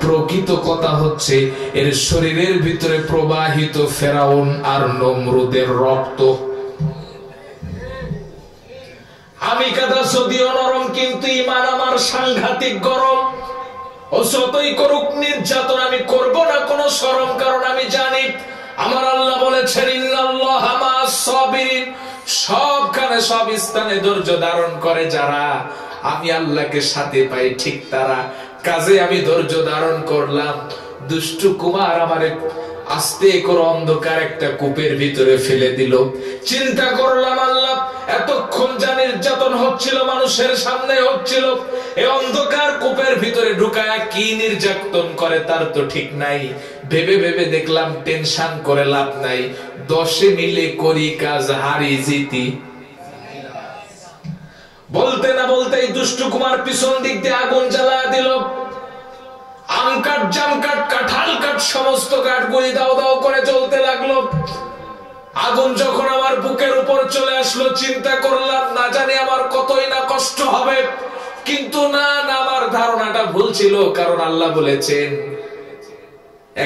B: প্রকৃত কথা হচ্ছে এর শরীরের ভিতরে প্রবাহিত ফেরাউন আর নমরুদের রক্ত। আমি কাদা যদিও নরম, কিন্তু ইমান আমার সাংঘাতিক গরম। ও যতই করুক নির্যাতন আমি করব না কোনো শরম, কারণ আমি জানি আমার আল্লাহ বলেছেন ইন্নাল্লাহা মা'আস সাবিরিন, সবখানে সব স্থানে ধৈর্য ধারণ করে যারা আমি আল্লাহকে সাথে পাই ঠিক তারা। কাজে আমি ধৈর্য ধারণ করলাম। দুষ্টু কুমার আমারে আস্তে করে অন্ধকার একটা কূপের ভিতরে ফেলে দিল। চিন্তা করলাম আল্লাহ, এতক্ষণ যা নির্যাতন হচ্ছিল মানুষের সামনে হচ্ছিল, এই অন্ধকার কূপের ভিতরে ঢুকায়া কি নির্যাতন করে তার তো ঠিক নাই। ভেবে ভেবে দেখলাম টেনশন করে লাভ নাই, 10 মিলে করি কাজ, হারি জিতি। বলতে না বলতেই দুষ্টু কুমার পিছন দিক দিয়ে আগুন জ্বালা দিল। আম কাঠ, জাম কাঠ, কাঁঠাল কাঠ, সমস্ত কাঠগুলি দাও দাও করে জ্বলতে লাগলো। আগুন যখন আমার বুকের উপর চলে আসলো, চিন্তা করলাম না জানি আমার কতই না কষ্ট হবে, কিন্তু না না, আমার ধারণাটা ভুল ছিল। কারণ আল্লাহ বলেছেন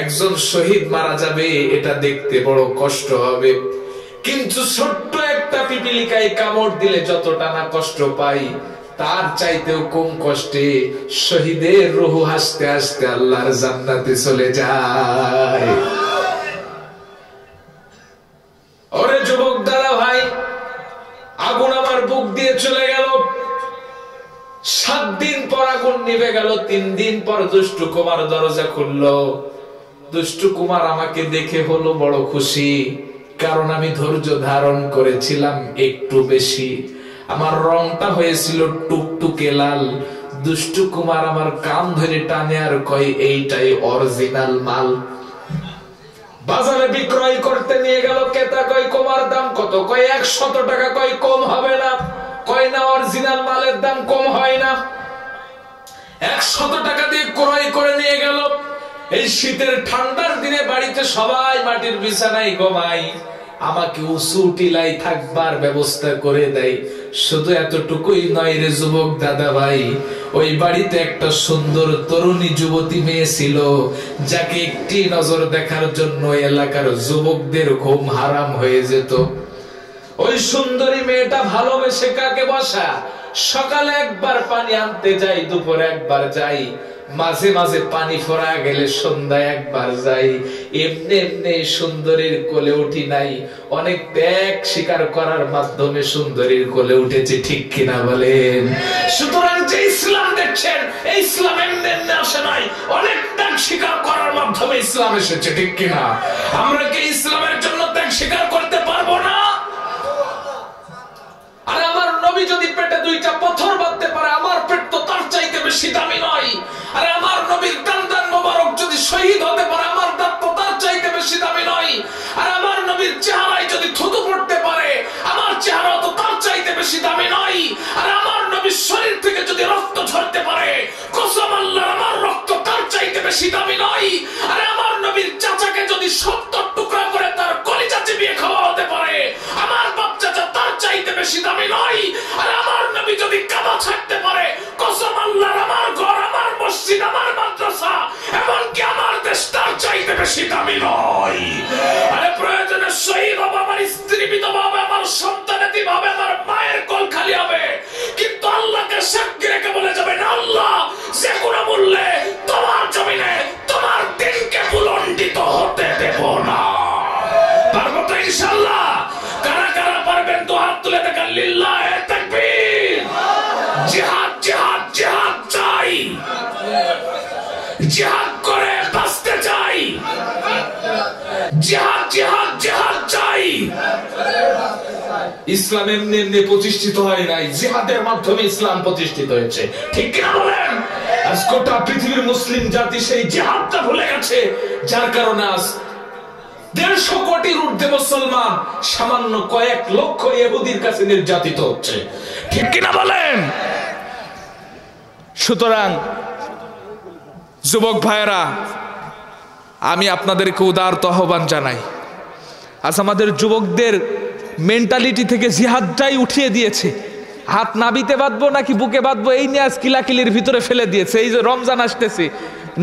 B: একজন শহীদ মারা যাবে, এটা দেখতে বড় কষ্ট হবে, কিন্তু ছোট্ট একটা পিপিলিকায় কামড় দিলে যতটা না কষ্ট পাই, তার চাইতেও কম কষ্টে শহীদের রূহ হাসতে হাসতে আল্লাহর জান্নাতে চলে যায়। ওরে যুবক দাদা ভাই, আগুন আমার বুক দিয়ে চলে গেল। 7 দিন পর আগুন নিভে গেল। 3 দিন পর দুষ্টু কুমার দরজা খুললো। দুষ্টু কুমার আমাকে দেখে হলো বড় খুশি, কারণ আমি ধৈর্য ধারণ করেছিলাম একটু বেশি। আমার রংটা হয়েছিল টুকটুকে লাল। দুষ্টু কুমার আমার কান ধরে টানে আর কয় এইটাই অরিজিনাল মাল। বাজারে বিক্রয় করতে নিয়ে গেল। ক্রেতা কয় কুমার দাম কত? কয় 100 টাকা। কয় কম হবে না? কয় না, অরিজিনাল মালের দাম কম হয় না। 100 টাকা দিয়ে ক্রয় করে নিয়ে গেল। এই শীতের ঠান্ডার দিনে বাড়িতে সবাই মাটির বিছানায় ঘুমায়, আমাকে উঁচু টিলাই থাকবার ব্যবস্থা করে দেয়। শুধু এতটুকুই নয় রে যুবক দাদা ভাই, ওই বাড়িতে একটা সুন্দর তরুণী যুবতী মেয়ে ছিল, যাকে একটি নজর দেখার জন্য এলাকার যুবকদের ঘুম হারাম হয়ে যেত। ওই সুন্দরী মেয়েটা ভালোবেসে কাকে বসা, সকালে একবার পানি আনতে যাই, দুপুরে একবার যাই, মাঝে মাঝে পানি ফোরা গেলে সন্ধ্যায় একবার যাই। এমনি এমনি সুন্দরীর কোলে উঠি নাই, অনেক ত্যাগ স্বীকার করার মাধ্যমে সুন্দরীর কোলে উঠেছি, ঠিক কিনা বলেন? সুতরাং যে ইসলাম দেখছেন, এই ইসলাম এমনি এমনি আসে নাই, অনেক ত্যাগ স্বীকার করার মাধ্যমে ইসলাম এসেছে, ঠিক কিনা? আমরা কি ইসলামের জন্য ত্যাগ স্বীকার করতে পারবো না? আর আমার নবী যদি পেটে 2টা পাথর বাঁধতে পারে, আমার পেট তো তার চাইতে বেশি দামি নয়। আর আমার নবীর দান মোবারক যদি শহীদ হতে পারে, আমার দাঁত তো তার চাইতে বেশি দামি নয়। আর আমার নবীর চেহারায় যদি থুতু পড়তে পারে, আমার চেহারা তো তার চাইতে বেশি দামি নয়। আর আমার নবীর শরীর থেকে যদি রক্ত ঝরতে পারে, কসম আল্লাহর, আমার রক্ত তার চাইতে বেশি দামি নয়। আর আমার নবীর চাচাকে যদি 70 টুকরা করে তার কলিজা চিবিয়ে খাওয়া হতে পারে, আমার বাপ চাচা তার চাইতে বেশি দামি নয়। আর আমার নবী যদি কাবা ছাড়তে পারে, কসম আল্লাহর, আমার ঘর, আমার মসজিদ, আমার মাদ্রাসা, এমনকি আমার দেশ তার চাইতে বেশি দামি নয়। আরে প্রয়োজনে শহীদ হবে, আমার স্ত্রী বিধবা হবে, আমার সন্তান এতিম হবে, আমার মায়ের কোল খালি হবে, কিন্তু আল্লাহকে সাক্ষী রেখে বলে যাবে না, আল্লাহ যে কোনো মূল্যে তোমার জমিনে তোমার দিনকে বুলন্ডিত হতে দেব না। পারবো তো ইনশাআল্লাহ? কারা কারা পারবেন তো হাত তুলে দেখান। লিল্লাহে তাকবীর। জিহাদ জিহাদ জিহাদ চাই, জিহাদ করে বাঁচতে চাই, জিহাদ জিহাদ জিহাদ চাই। ইসলাম এমনি এমনি প্রতিষ্ঠিত হয় নাই, জিহাদের মাধ্যমে ইসলাম প্রতিষ্ঠিত হয়েছে, ঠিক কিনা বলেন?
A: আজ গোটা পৃথিবীর মুসলিম জাতি সেই জিহাদটা ভুলে গেছে, যার কারণে আজ 150 কোটির ঊর্ধ্বে মুসলমান সামান্য কয়েক লক্ষ ইহুদির কাছে নির্যাতিত হচ্ছে, ঠিক কিনা বলেন? সুতরাং যুবক ভাইরা, আমি আপনাদেরকে উদারত আহ্বান জানাই, আজ আমাদের যুবকদের মেন্টালিটি থেকে জিহাদটাই উঠিয়ে দিয়েছে। হাত নাবিতে বাঁধবো নাকি বুকে বাঁধবো এই নিয়ে আজ কিলাকিলির ভিতরে ফেলে দিয়েছে। এই যে রমজান আসতেছে,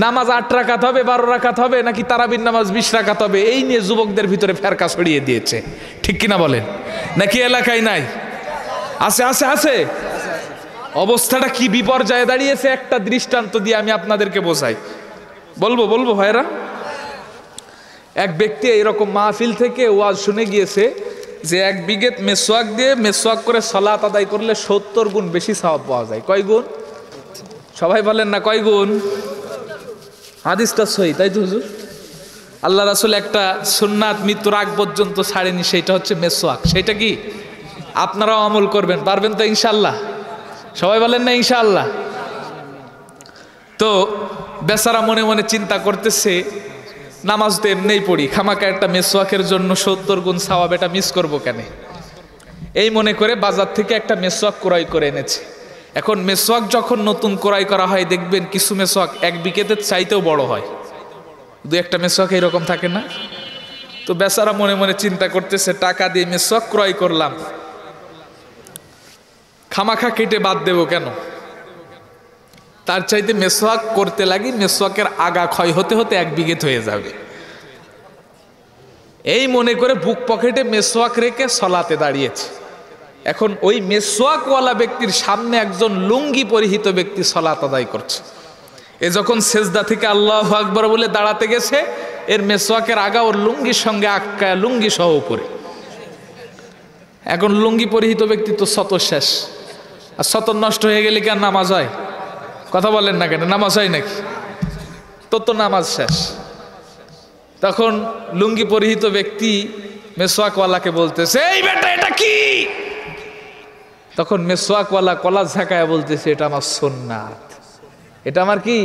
A: নামাজ 8 রাকাত হবে, 12 রাকাত হবে নাকি তারাবির নামাজ 20 রাকাত হবে, এই নিয়ে যুবকদের ভিতরে ফেরকা ছড়িয়ে দিয়েছে, ঠিক কিনা বলেন? নাকি এলাকায় নাই? আছে আছে আছে। অবস্থাটা কি বিপর্যয়ে দাঁড়িয়েছে একটা দৃষ্টান্ত দিয়ে আমি আপনাদেরকে বোঝাই। বলবো ভাইরা। এক ব্যক্তি এইরকম মাহফিল থেকে ওয়াজ শুনে গিয়েছে যে 1 বিঘত মেসওয়াক দিয়ে মেসওয়াক করে সালাত আদায় করলে 70 গুণ বেশি সওয়াব পাওয়া যায়। কয় গুণ? সবাই বলেন না কয় গুণ? হাদিসটা সহি, তাই তো হুজুর? আল্লাহ রাসূল একটা সুন্নাত মৃত্যুর আগ পর্যন্ত ছাড়েনি, সেটা হচ্ছে মেসওয়াক। সেটা কি আপনারাও আমল করবেন, পারবেন তো ইনশাআল্লাহ? সবাই বলেন না ইনশাআল্লাহ? তো বেচারা মনে মনে চিন্তা করতেছে, নামাজ তো এমনিই পড়ি, খামাকা একটা মেসওয়াকের জন্য 70 গুণ সওয়াব, এটা মিস করবো কেন? এই মনে করে বাজার থেকে একটা মেসওয়াক ক্রয় করে এনেছে। এখন মেসওয়াক যখন নতুন ক্রয় করা হয়, দেখবেন কিছু মেসওয়াক 1 বিঘতের চাইতেও বড় হয়, 2-1টা মেসওয়াক এইরকম থাকে না? তো বেচারা মনে মনে চিন্তা করতেছে, টাকা দিয়ে মেসওয়াক ক্রয় করলাম, খামাখা কেটে বাদ দেবো কেন? তার চাইতে মেসওয়াক করতে লাগি, মেসওয়াকের আগা ক্ষয় হতে হতে 1 বিঘত হয়ে যাবে। এই মনে করে বুক পকেটে মেসওয়াক রেখে সলাতে দাঁড়িয়েছে। এখন ওই মেসওয়াকওয়ালা ব্যক্তির সামনে একজন লুঙ্গি পরিহিত ব্যক্তি সলাত আদায় করছে। এ যখন সেজদা থেকে আল্লাহু আকবার বলে দাঁড়াতে গেছে, এর মেসওয়াকের আগা ওর লুঙ্গির সঙ্গে আটকায়, লুঙ্গি সহ উপরে। এখন লুঙ্গি পরিহিত ব্যক্তি তো শত শেষ, আর শত নষ্ট হয়ে গেলে কি আর নামাজ হয়? কথা বলেন না কেন? নামাজ হয় নাকি? তো নামাজ শেষ। তখন লুঙ্গি পরিহিত ব্যক্তি মেসওয়াকওয়ালাকে বলতেছে, এই বেটা এটা কি? তখন মেসওয়াকওয়ালা কলা ঝাঁকায় বলতেছে, এটা আমার সুন্নাত। এটা আমার কি?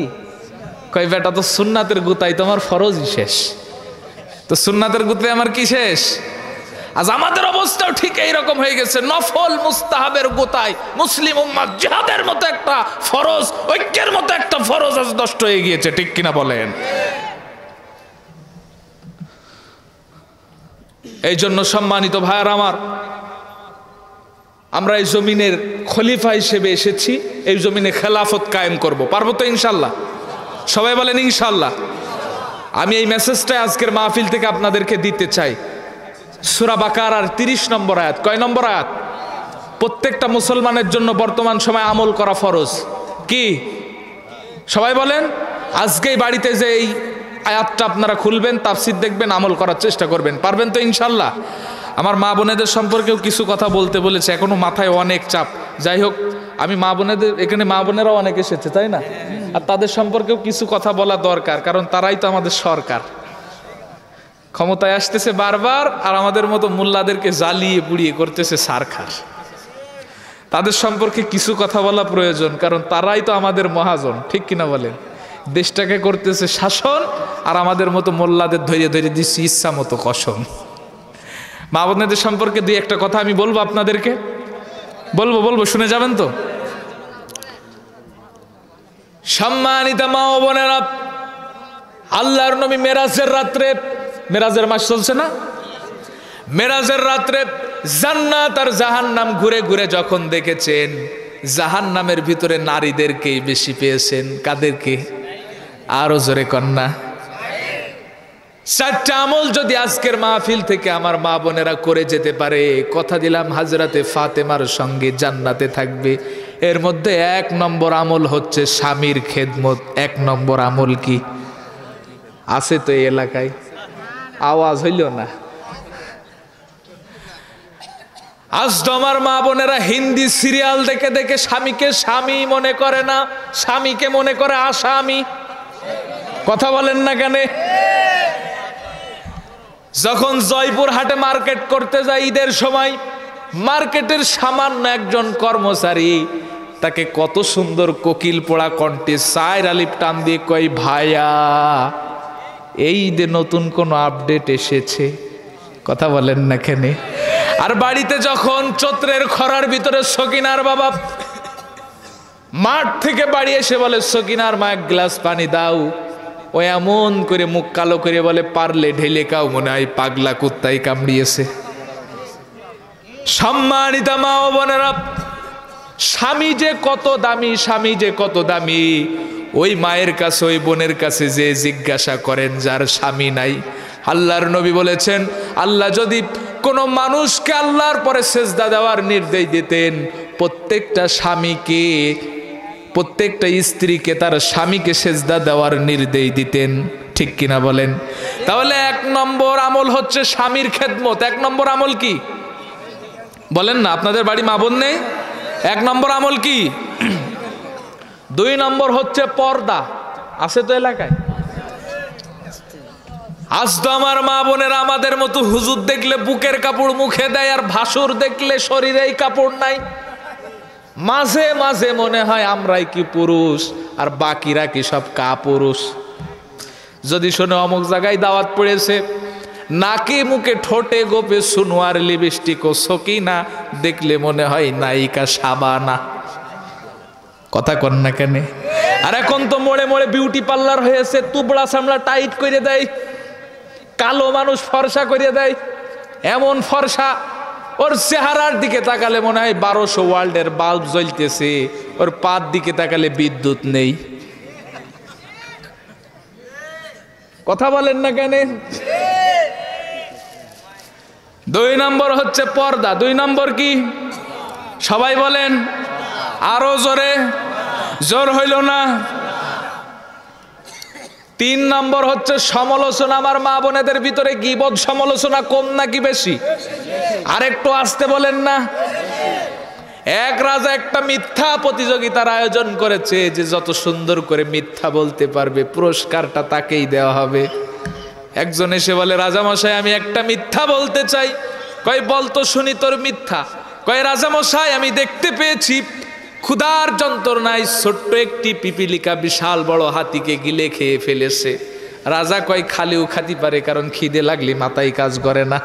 A: কয় বেটা তো সুন্নাতের গুতাই তো আমার ফরজই শেষ, তো সুন্নাতের গুতাই আমার কি শেষ? আজ আমাদের অবস্থাও ঠিক এইরকম হয়ে গেছে। নফল মুস্তাহাবের গোতায় মুসলিম উম্মাহ জিহাদের মতো একটা ফরজ, ঐক্যের মতো একটা ফরজ আজ নষ্ট হয়ে গিয়েছে, ঠিক কিনা বলেন? এই জন্য সম্মানিত ভাইয়ার আমার, আমরা এই জমিনের খলিফা হিসেবে এসেছি, এই জমিনে খেলাফত কায়েম করব। পারবো তো ইনশাল্লাহ? সবাই বলেন ইনশাল্লাহ। আমি এই মেসেজটা আজকের মাহফিল থেকে আপনাদেরকে দিতে চাই। সূরা বাকারার 30 নম্বর আয়াত। কয় নম্বর আয়াত? প্রত্যেকটা মুসলমানের জন্য বর্তমান সময় আমল করা ফরজ। কি? সবাই বলেন। আজকেই বাড়িতে যে এই আয়াতটা আপনারা খুলবেন, তাফসীর দেখবেন, আমল করার চেষ্টা করবেন। পারবেন তো ইনশাল্লাহ? আমার মা বোনেদের সম্পর্কেও কিছু কথা বলতে বলেছে, এখনো মাথায় অনেক চাপ। যাই হোক, আমি মা বোনেদের, এখানে মা বোনেরাও অনেক এসেছে, তাই না? আর তাদের সম্পর্কেও কিছু কথা বলা দরকার, কারণ তারাই তো আমাদের সরকার, ক্ষমতায় আসতেছে বারবার, আর আমাদের মতো মোল্লাদেরকে জ্বালিয়ে পুড়িয়ে করতেছে সরকার। তাদের সম্পর্কে কিছু কথা বলা প্রয়োজন, কারণ তারাই তো আমাদের মহাজন, ঠিক কিনা বলেন? দেশটাকে করতেছে শাসন, আর আমাদের মতো মোল্লাদের ধরে ধরে দিচ্ছি ইচ্ছা মতো কসম। মা বোনেদের সম্পর্কে 2-1টা কথা আমি বলবো আপনাদেরকে, বলবো, শুনে যাবেন তো? সম্মানিত মা ও বোনেরা, আল্লাহর নবী মেরাজের রাত্রে, মেরাজের মাস চলছে না, মেরাজের রাত্রে জান্নাত আর জাহান্নাম ঘুরে ঘুরে যখন দেখেছেন, জাহান্নামের ভিতরে নারীদেরকেই বেশি পেয়েছেন। কাদেরকে? আরো জোরে কন্যা। 4টা আমল যদি আজকের মাহফিল থেকে আমার মা বোনেরা করে যেতে পারে, কথা দিলাম হযরতে ফাতেমার সঙ্গে জান্নাতে থাকবে। এর মধ্যে 1 নম্বর আমল হচ্ছে স্বামীর খেদমত। 1 নম্বর আমল কি? আছে তো এই এলাকায়? আওয়াজ হইল না। আজ তো আমার মা বোনেরা হিন্দি সিরিয়াল দেখে দেখে স্বামীকে স্বামী মনে করে না, স্বামীকে মনে করে আসামি। কথা বলেন না কেন? যখন জয়পুর হাটে মার্কেট করতে যাই ঈদের সময়, মার্কেটের সামান্য একজন কর্মচারী
B: তাকে কত সুন্দর কোকিল পোড়া কণ্ঠে সাইর আলিফ টান দিয়ে কয় ভাইয়া এই যে নতুন কোন আপডেট এসেছে, কথা বলেন না কেন? আর বাড়িতে যখন চৈত্রের খরার ভিতরে সকিনার বাবা মাঠ থেকে বাড়ি এসে বলে সকিনার মা এক গ্লাস পানি দাও, ও এমন করে মুখ কালো করে বলে পারলে ঢেলে খাও, মনে হয় পাগলা কুত্তাই কামড়িয়েছে। সম্মানিতা মা ও বোনেরা, স্বামী যে কত দামি, স্বামী যে কত দামি, ওই মায়ের কাছে ওই বোনের কাছে যে জিজ্ঞাসা করেন যার স্বামী নাই। আল্লাহর নবী বলেছেন, আল্লাহ যদি কোনো মানুষকে আল্লাহর পরে সেজদা দেওয়ার নির্দেশ দিতেন, প্রত্যেকটা স্বামীকে, প্রত্যেকটা স্ত্রীকে তার স্বামীকে সেজদা দেওয়ার নির্দেশ দিতেন। ঠিক কিনা বলেন? তাহলে 1 নম্বর আমল হচ্ছে স্বামীর খেদমত। 1 নম্বর আমল কি বলেন না? আপনাদের বাড়ি মা বোন নেই? 1 নম্বর আমল কি? 2 নম্বর হচ্ছে পর্দা। আছে তো এলাকায়? আজ তো আমার মা বোনেরা আমাদের মতো হুজুর দেখলে বুকের কাপড় মুখে দেয়, আর ভাসুর দেখলে শরীরেই কাপড় নাই। মাঝে মাঝে মনে হয় আমরাই কি পুরুষ আর বাকিরা কি সব কাপুরুষ। যদি শোনে অমুক জায়গায় দাওয়াত পড়েছে, নাকে মুখে ঠোঁটে গোপে সুনোয়ার লিপস্টিক ও সকিনা, দেখলে মনে হয় নায়িকা শাবানা। কথা কন না কেন? আর এখন তো মোড়ে মোড়ে বিউটি পার্লার হয়েছে, তুবড়া সামলা টাইট করে দেয়, কালো মানুষ ফর্সা করে দেয়, এমন ফর্সা ওর চেহারার দিকে তাকালে মনে হয় 1200 ওয়ার্ল্ডের বাল্ব জ্বলতেছে, ওর পাত দিকে তাকালে বিদ্যুৎ নেই। কথা বলেন না কেন? 2 নম্বর হচ্ছে পর্দা। 2 নম্বর কি? সবাই বলেন আরো জোরে, জোর হইল না। 3 নম্বর হচ্ছে সমালোচনা। আমার মা বোনেদের ভিতরে গীবত সমালোচনা কম নাকি বেশি? আরেকটু আসতে বলেন না। এক রাজা একটা মিথ্যা প্রতিযোগিতার আয়োজন করেছে, যে যত সুন্দর করে মিথ্যা বলতে পারবে পুরস্কারটা তাকেই দেওয়া হবে। একজন এসে বলে, রাজামশাই আমি একটা মিথ্যা বলতে চাই। কয় বলতো শুনি তোর মিথ্যা। কয় রাজামশাই আমি দেখতে পেয়েছি ক্ষুধার যন্ত্রণায় ছোট্ট একটি পিপিলিকা বিশাল বড় হাতিকে গিলে খেয়ে ফেলেছে। রাজা কয় খালিও খাতি পারে, কারণ খিদে লাগলে মাথায় কাজ করে না।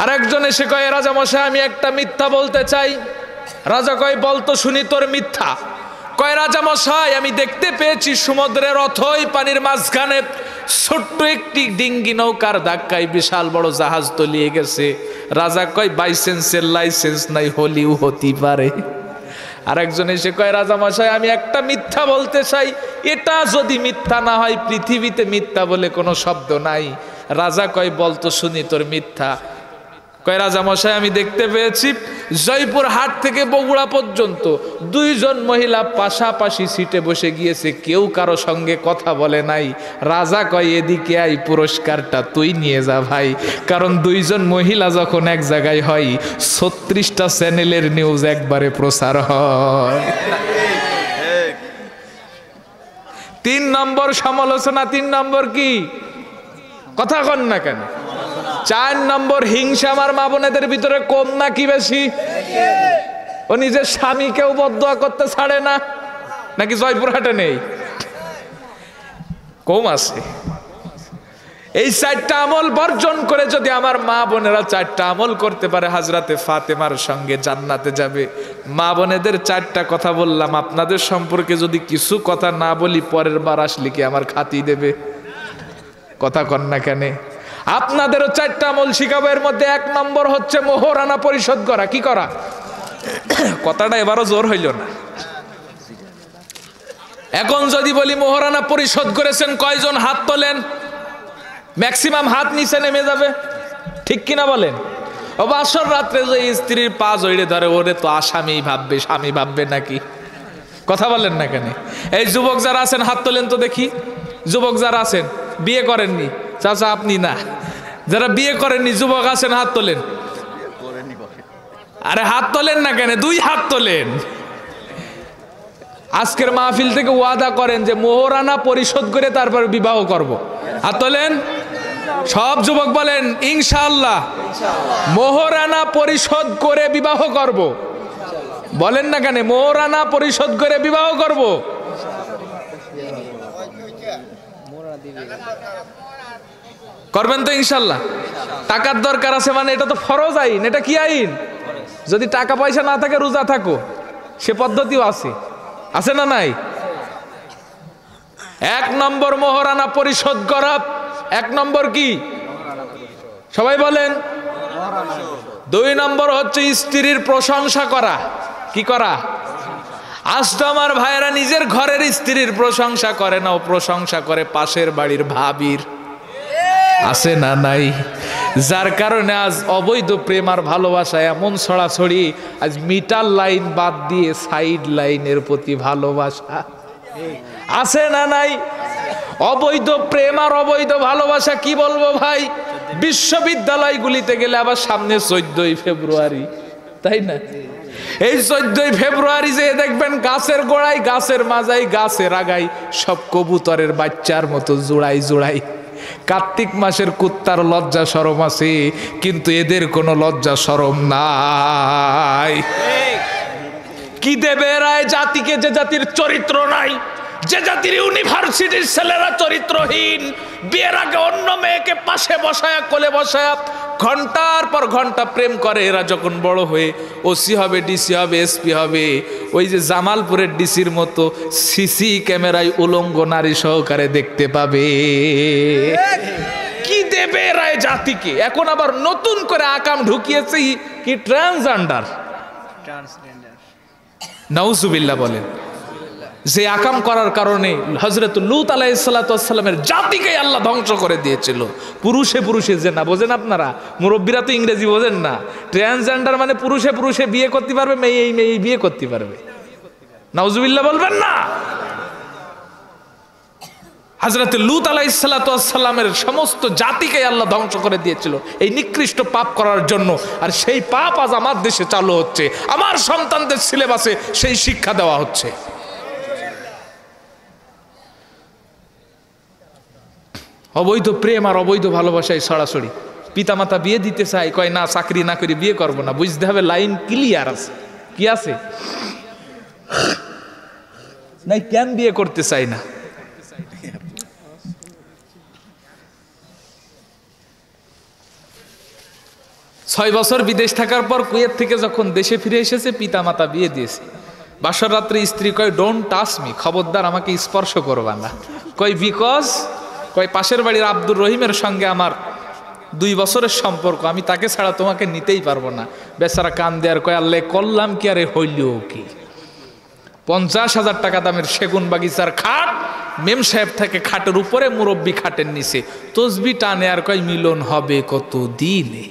B: আর একজন এসে কয় রাজামশাই আমি একটা মিথ্যা বলতে চাই। রাজা কয় বলতো শুনি তোর মিথ্যা। কয় রাজামশাই আমি দেখতে পেয়েছি সমুদ্রের অথই পানির মাঝখানে ছোট্ট একটি ডিঙ্গি নৌকার ধাক্কায় বিশাল বড় জাহাজ তলিয়ে গেছে। রাজা কয় বাইসেন্সের লাইসেন্স নাই, হলিও হতে পারে। আর একজন এসে কয় রাজামশাই আমি একটা মিথ্যা বলতে চাই, এটা যদি মিথ্যা না হয় পৃথিবীতে মিথ্যা বলে কোনো শব্দ নাই। রাজা কয় বলতো শুনি তোর মিথ্যা। কয় রাজামশাই আমি দেখতে পেয়েছি জয়পুর হাট থেকে বগুড়া পর্যন্ত 2 জন মহিলা পাশাপাশি সিটে বসে গিয়েছে, কেউ কারো সঙ্গে কথা বলে নাই। রাজা কয় এদিকে আই, পুরস্কারটা তুই নিয়ে যা ভাই, কারণ 2 জন মহিলা যখন এক জায়গায় হয় 36টা চ্যানেলের নিউজ একবারে প্রচার হয়। 3 নম্বর সমালোচনা। 3 নম্বর কি? কথা কন না কেন? 4 নম্বর হিংসা। আমার মা বোনেদের ভিতরে কম নাকি বেশি? ও নিজের স্বামীকেও বদদোয়া করতে ছাড়ে না, নাকি জয়পুরহাটে নেই? কম আছে। এই 4টা আমল বর্জন করে যদি আমার মা বোনেরা 4টা আমল করতে পারে, হযরতে ফাতেমার সঙ্গে জান্নাতে যাবে। মা বোনেদের 4টা কথা বললাম, আপনাদের সম্পর্কে যদি কিছু কথা না বলি পরের বার আসলে কি আমার খাতি দেবে? কথা কন না কেন? আপনাদেরও 4টা আমল শিখাবো। এর মধ্যে 1 নম্বর হচ্ছে মোহরানা পরিশোধ করা। কি করা? কথাটা এবারও জোর হইল না। এখন যদি বলি মোহরানা পরিশোধ করেছেন কয়জন হাত তোলেন? ম্যাক্সিমাম হাত নিচে নেমে যাবে। ঠিক কিনা বলেন? ও বাসর রাত্রে যে স্ত্রীর পা জড়িয়ে ধরে, ওরে তো আসামি ভাববে, স্বামী ভাববে নাকি? কথা বলেন না কেন? এই যুবক যারা আছেন হাত তোলেন তো দেখি। যুবক যারা আছেন বিয়ে করেননি, চাচা আপনি না, যারা বিয়ে করেননি যুবক আছেন হাত তোলেন। আরে হাত তোলেন না কেন? 2 হাত তোলেন। আজকের মাহফিল থেকে ওয়াদা করেন যে মোহরানা পরিশোধ করে তারপর বিবাহ করব। হাত তোলেন। সব যুবক বলেন ইনশাআল্লাহ মোহরানা পরিশোধ করে বিবাহ করব। বলেন না কেন? মোহরানা পরিশোধ করে বিবাহ করব। করবেন তো ইনশাল্লাহ? টাকার দরকার আছে মানে এটা তো ফরজ আইন। এটা কি আইন? যদি টাকা পয়সা না থাকে রোজা থাকো, সে পদ্ধতিও আছে, আছে না নাই? 1 নম্বর মোহরানা পরিশোধ করা। 1 নম্বর কি? সবাই বলেন। 2 নম্বর হচ্ছে স্ত্রীর প্রশংসা করা। কি করা? আজ তো আমার ভাইয়েরা নিজের ঘরের স্ত্রীর প্রশংসা করে না, ও প্রশংসা করে পাশের বাড়ির ভাবির। আছে না নাই? যার কারণে আজ অবৈধ প্রেম আর ভালোবাসা এমন ছড়াছড়ি, আজ মিটার লাইন বাদ দিয়ে সাইড লাইনের প্রতি ভালোবাসা। আছে না নাই? অবৈধ প্রেম আর অবৈধ ভালোবাসা কি বলবো ভাই? বিশ্ববিদ্যালয়গুলিতে গেলে আবার সামনে 14ই ফেব্রুয়ারি, তাই না? এই 14ই ফেব্রুয়ারি যে দেখবেন গাছের গোড়ায়, গাছের মাজায়, গাছের আগায় সব কবুতরের বাচ্চার মতো জোড়াই জোড়াই। কার্তিক মাসের কুত্তার লজ্জা শরম আছে, কিন্তু এদের কোনো লজ্জা শরম নাই। কি দেবে রায় জাতিকে? যে জাতির চরিত্র নাই, যে জাতির ইউনিভার্সিটির ছেলেরা চরিত্রহীন, বিয়ের আগে অন্য মেয়েকে পাশে বসায়া, কোলে বসায়া ঘন্টার পর ঘন্টা প্রেম করে। এরা যখন বড় হয়ে ওসি হবে, ডিসি হবে, এসপি হবে, ওই যে জামালপুরের ডিসির মতো সিসি ক্যামেরায় উলঙ্গ নারী সহকারে দেখতে পাবে। কি দেবে রায় জাতিকে? এখন আবার নতুন করে আকাম ঢুকিয়েছে কি? ট্রান্সজেন্ডার। নাউজুবিল্লাহ বলেন। যে আকাম করার কারণে হযরত লূত আলাইহিস সালাতু ওয়াস সালামের জাতিকে আল্লাহ ধ্বংস করে দিয়েছিল। পুরুষে পুরুষে যে না, বোঝেন আপনারা? মুরব্বীরা তো ইংরেজি বোঝেন না। ট্রান্সজেন্ডার মানে পুরুষে পুরুষে বিয়ে করতে পারবে, মেয়ে মেয়ে বিয়ে করতে পারবে। নাউজুবিল্লাহ বলবেন না? হযরত লূত আলাইহিস সালাতু ওয়াস সালামের সমস্ত জাতিকে আল্লাহ ধ্বংস করে দিয়েছিল এই নিকৃষ্ট পাপ করার জন্য। আর সেই পাপ আজ আমার দেশে চালু হচ্ছে, আমার সন্তানদের সিলেবাসে সেই শিক্ষা দেওয়া হচ্ছে। অবৈধ প্রেম আর অবৈধ ভালোবাসায় সরাসরি পিতামাতা বিয়ে দিতে চায়, কয় না চাকরি না করে বিয়ে করবো না। বুঝতে হবে লাইন ক্লিয়ার আছে। কি আছে? নাই কেন বিয়ে করতে চাই না? ছয় বছর বিদেশ থাকার পর কুয়েত থেকে যখন দেশে ফিরে এসেছে, পিতামাতা বিয়ে দিয়েছে। বাসর রাত্রে স্ত্রী কয় ডোন্ট টাচ মি, খবরদার আমাকে স্পর্শ করবা না। কয় বিকজ, কয় পাশের বাড়ির আব্দুর রহিমের সঙ্গে আমার 2 বছরের সম্পর্ক, আমি তাকে ছাড়া তোমাকে নিতেই পারবো না। বেচারা কান দেয়ার কয় আল্লাহ করলাম কি, আরে হইলেও কি? 50,000 টাকা দামের সেগুন বাগিচার খাট মেম সাহেব থেকে খাটের উপরে, মুরব্বী খাটের নিচে তসবি টানে আর কয় মিলন হবে কত দিনে।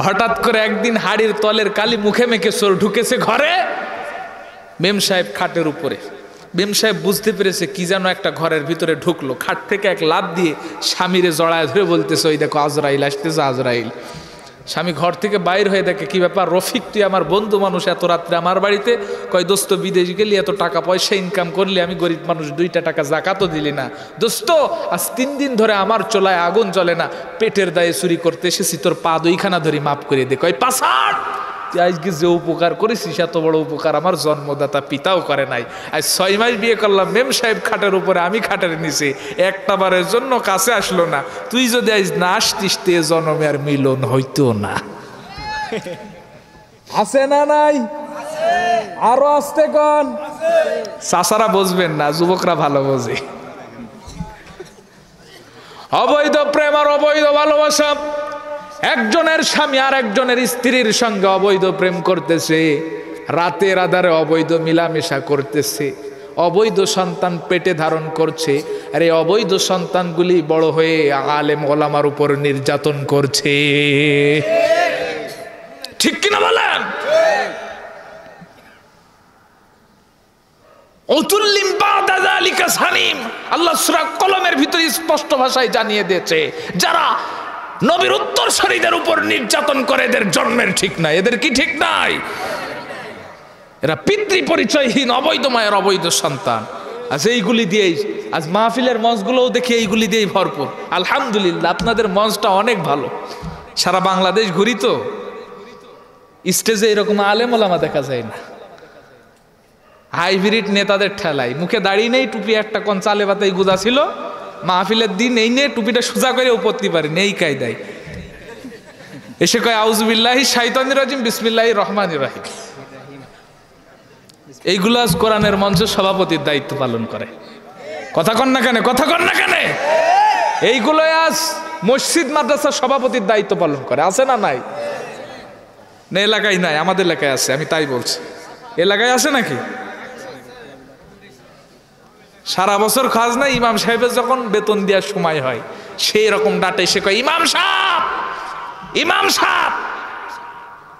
B: হঠাৎ করে একদিন হাড়ির তলের কালি মুখে মেখে চোর ঢুকেছে ঘরে। মেম সাহেব খাটের উপরে। মেম সাহেব বুঝতে পেরেছে কি যেন একটা ঘরের ভিতরে ঢুকলো। খাট থেকে এক লাফ দিয়ে স্বামীরে জড়ায় ধরে বলতেছে ওই দেখো আজরাইল আসতেছে, আজরাইল। স্বামী ঘর থেকে বাইর হয়ে দেখে কি ব্যাপার রফিক, তুই আমার বন্ধু মানুষ, এত রাত্রে আমার বাড়িতে? কয় দোস্ত বিদেশ গেলি, এত টাকা পয়সা ইনকাম করলি, আমি গরিব মানুষ, 2টা টাকা জাকাতও দিলি না। দোস্ত আজ 3 দিন ধরে আমার চোলায় আগুন জ্বলে না, পেটের দায়ে চুরি করতে এসেছি, তোর পা 2খানা ধরি মাফ করে দে। কয় পাছাড়, আজকে যে উপকার করেছিস এত বড় উপকার আমার জন্মদাতা পিতাও করে নাই। আজ 6 মাস বিয়ে করলাম, মেম সাহেব খাটের উপরে, আমি খাটের নিচে, একটা বারের জন্য কাছে আসলো না। তুই যদি আজ না আসতিস তে জন্মে আর মিলন হইতো না। আছে না নাই? আরো আসতে কন। চাচারা বুঝবেন না, যুবকরা ভালো বোঝে। অবৈধ প্রেম আর অবৈধ ভালোবাসা। একজনের স্বামী আর একজনের স্ত্রীর সঙ্গে অবৈধ প্রেম করতেছে, রাতের আধারে অবৈধ মিলামেশা করতেছে, অবৈধ সন্তান পেটে ধারণ করছে। আর এই অবৈধ সন্তানগুলি বড় হয়ে আলেম ওলামার উপর নির্যাতন করছে। ঠিক কিনা বলেন? আল্লাহ সূরা কলমের ভিতরে স্পষ্ট ভাষায় জানিয়ে দিয়েছে, যারা নবীর উত্তরসূরিদের উপর নির্যাতন করে এদের জন্মের ঠিক নাই। এদের কি ঠিক নাই? এরা পিতৃ পরিচয়হীন অবৈধ মায়ের অবৈধ সন্তান। আজ এইগুলি দিয়েই আজ মাহফিলের মঞ্চগুলোও দেখি এইগুলি দিয়েই ভরপুর। আলহামদুলিল্লাহ আপনাদের মঞ্চটা অনেক ভালো। সারা বাংলাদেশ ঘুরি তো, স্টেজে এরকম আলেম ওলামা দেখা যায় না, হাইব্রিড নেতাদের ঠেলায়, মুখে দাড়ি নেই, টুপি একটা কোন চালে পাতাই গুজা ছিল, মাহফিলের দিন এই নিয়ে টুপিটা সোজা করে উপরতে পারেন এই কায়দায় এসে কয় আউযুবিল্লাহি শাইতানির রাজিম বিসমিল্লাহির রহমানির রহিম। এইগুলো আজ কোরআনের মঞ্চে সভাপতির দায়িত্ব পালন করে। কথা কন না কেন, কথা কন না কেন? এইগুলো আজ মসজিদ মাদ্রাসার সভাপতির দায়িত্ব পালন করে, আছে না নাই? না এলাকায় নাই, আমাদের এলাকায় আছে, আমি তাই বলছি। এলাকায় আছে নাকি? সারা বছর কাজ নাই, ইমাম সাহেবের যখন বেতন দেওয়ার সময় হয় সেই রকম ডাটে এসে কয় ইমাম সাহেব, ইমাম সাহেব,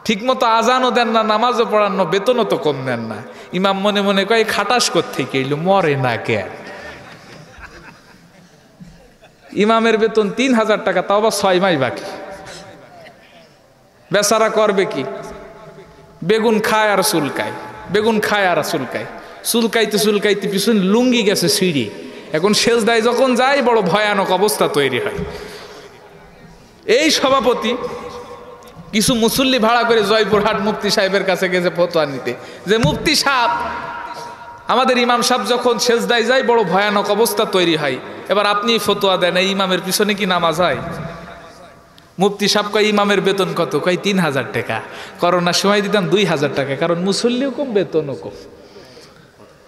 B: ঠিক মতো আজানও দেন না, নামাজও পড়ানো, বেতনও তো কম দেন না। ইমাম মনে মনে কয় খাটাস কোত্থেকে এলো, মরে না কে? ইমামের বেতন 3000 টাকা, তাও আবার 6 মাস বাকি। বেচারা করবে কি? বেগুন খায় আর চুলকায়, বেগুন খায় আর চুলকায়, চুলকাইতে চুলকাইতে পিছনে লুঙ্গি গেছে সিঁড়ি। এখন সেজদায় যখন যায় বড় ভয়ানক অবস্থা তৈরি হয়। এই সভাপতি কিছু মুসল্লি ভাড়া করে জয়পুরহাট মুফতি সাহেবের কাছে গেছে ফতোয়া নিতে, যে মুফতি সাহেব, আমাদের ইমাম সাহেব যখন সেজদায় যায় বড় ভয়ানক অবস্থা তৈরি হয়, এবার আপনি ফতোয়া দেন, এই ইমামের পিছনে কি নামাজ হয়? মুফতি সাহেব কয় ইমামের বেতন কত? কয় 3000 টাকা। করোনার সময় দিতাম 2000 টাকা, কারণ মুসল্লিও কম বেতনও কম।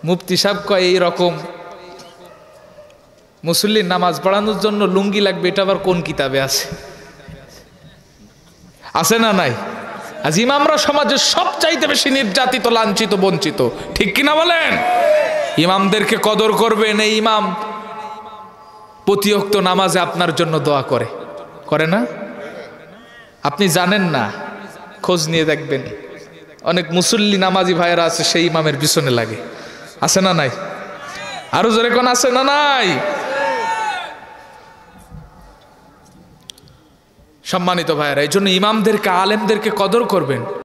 B: মুফতি সাহেব কয় এইরকম মুসল্লির নামাজ পড়ানোর জন্য লুঙ্গি লাগবে, এটা আবার কোন কিতাবে আছে? আছে না নাই? আজ ইমামরা সমাজের সবচাইতে বেশি নির্যাতিত, লাঞ্ছিত, বঞ্চিত, ঠিক কিনা বলেন? ইমামদেরকে কদর করবেন। এই ইমাম প্রতি ওয়াক্ত নামাজে আপনার জন্য দোয়া করে, করে না? আপনি জানেন না, খোঁজ নিয়ে দেখবেন, অনেক মুসল্লি নামাজি ভাইয়েরা আছে সেই ইমামের পিছনে লাগে, আছে না নাই? আরো জোরে কোন আছে না নাই? সম্মানিত ভাইয়েরা, এই জন্য ইমামদেরকে, আলেমদেরকে কদর করবেন।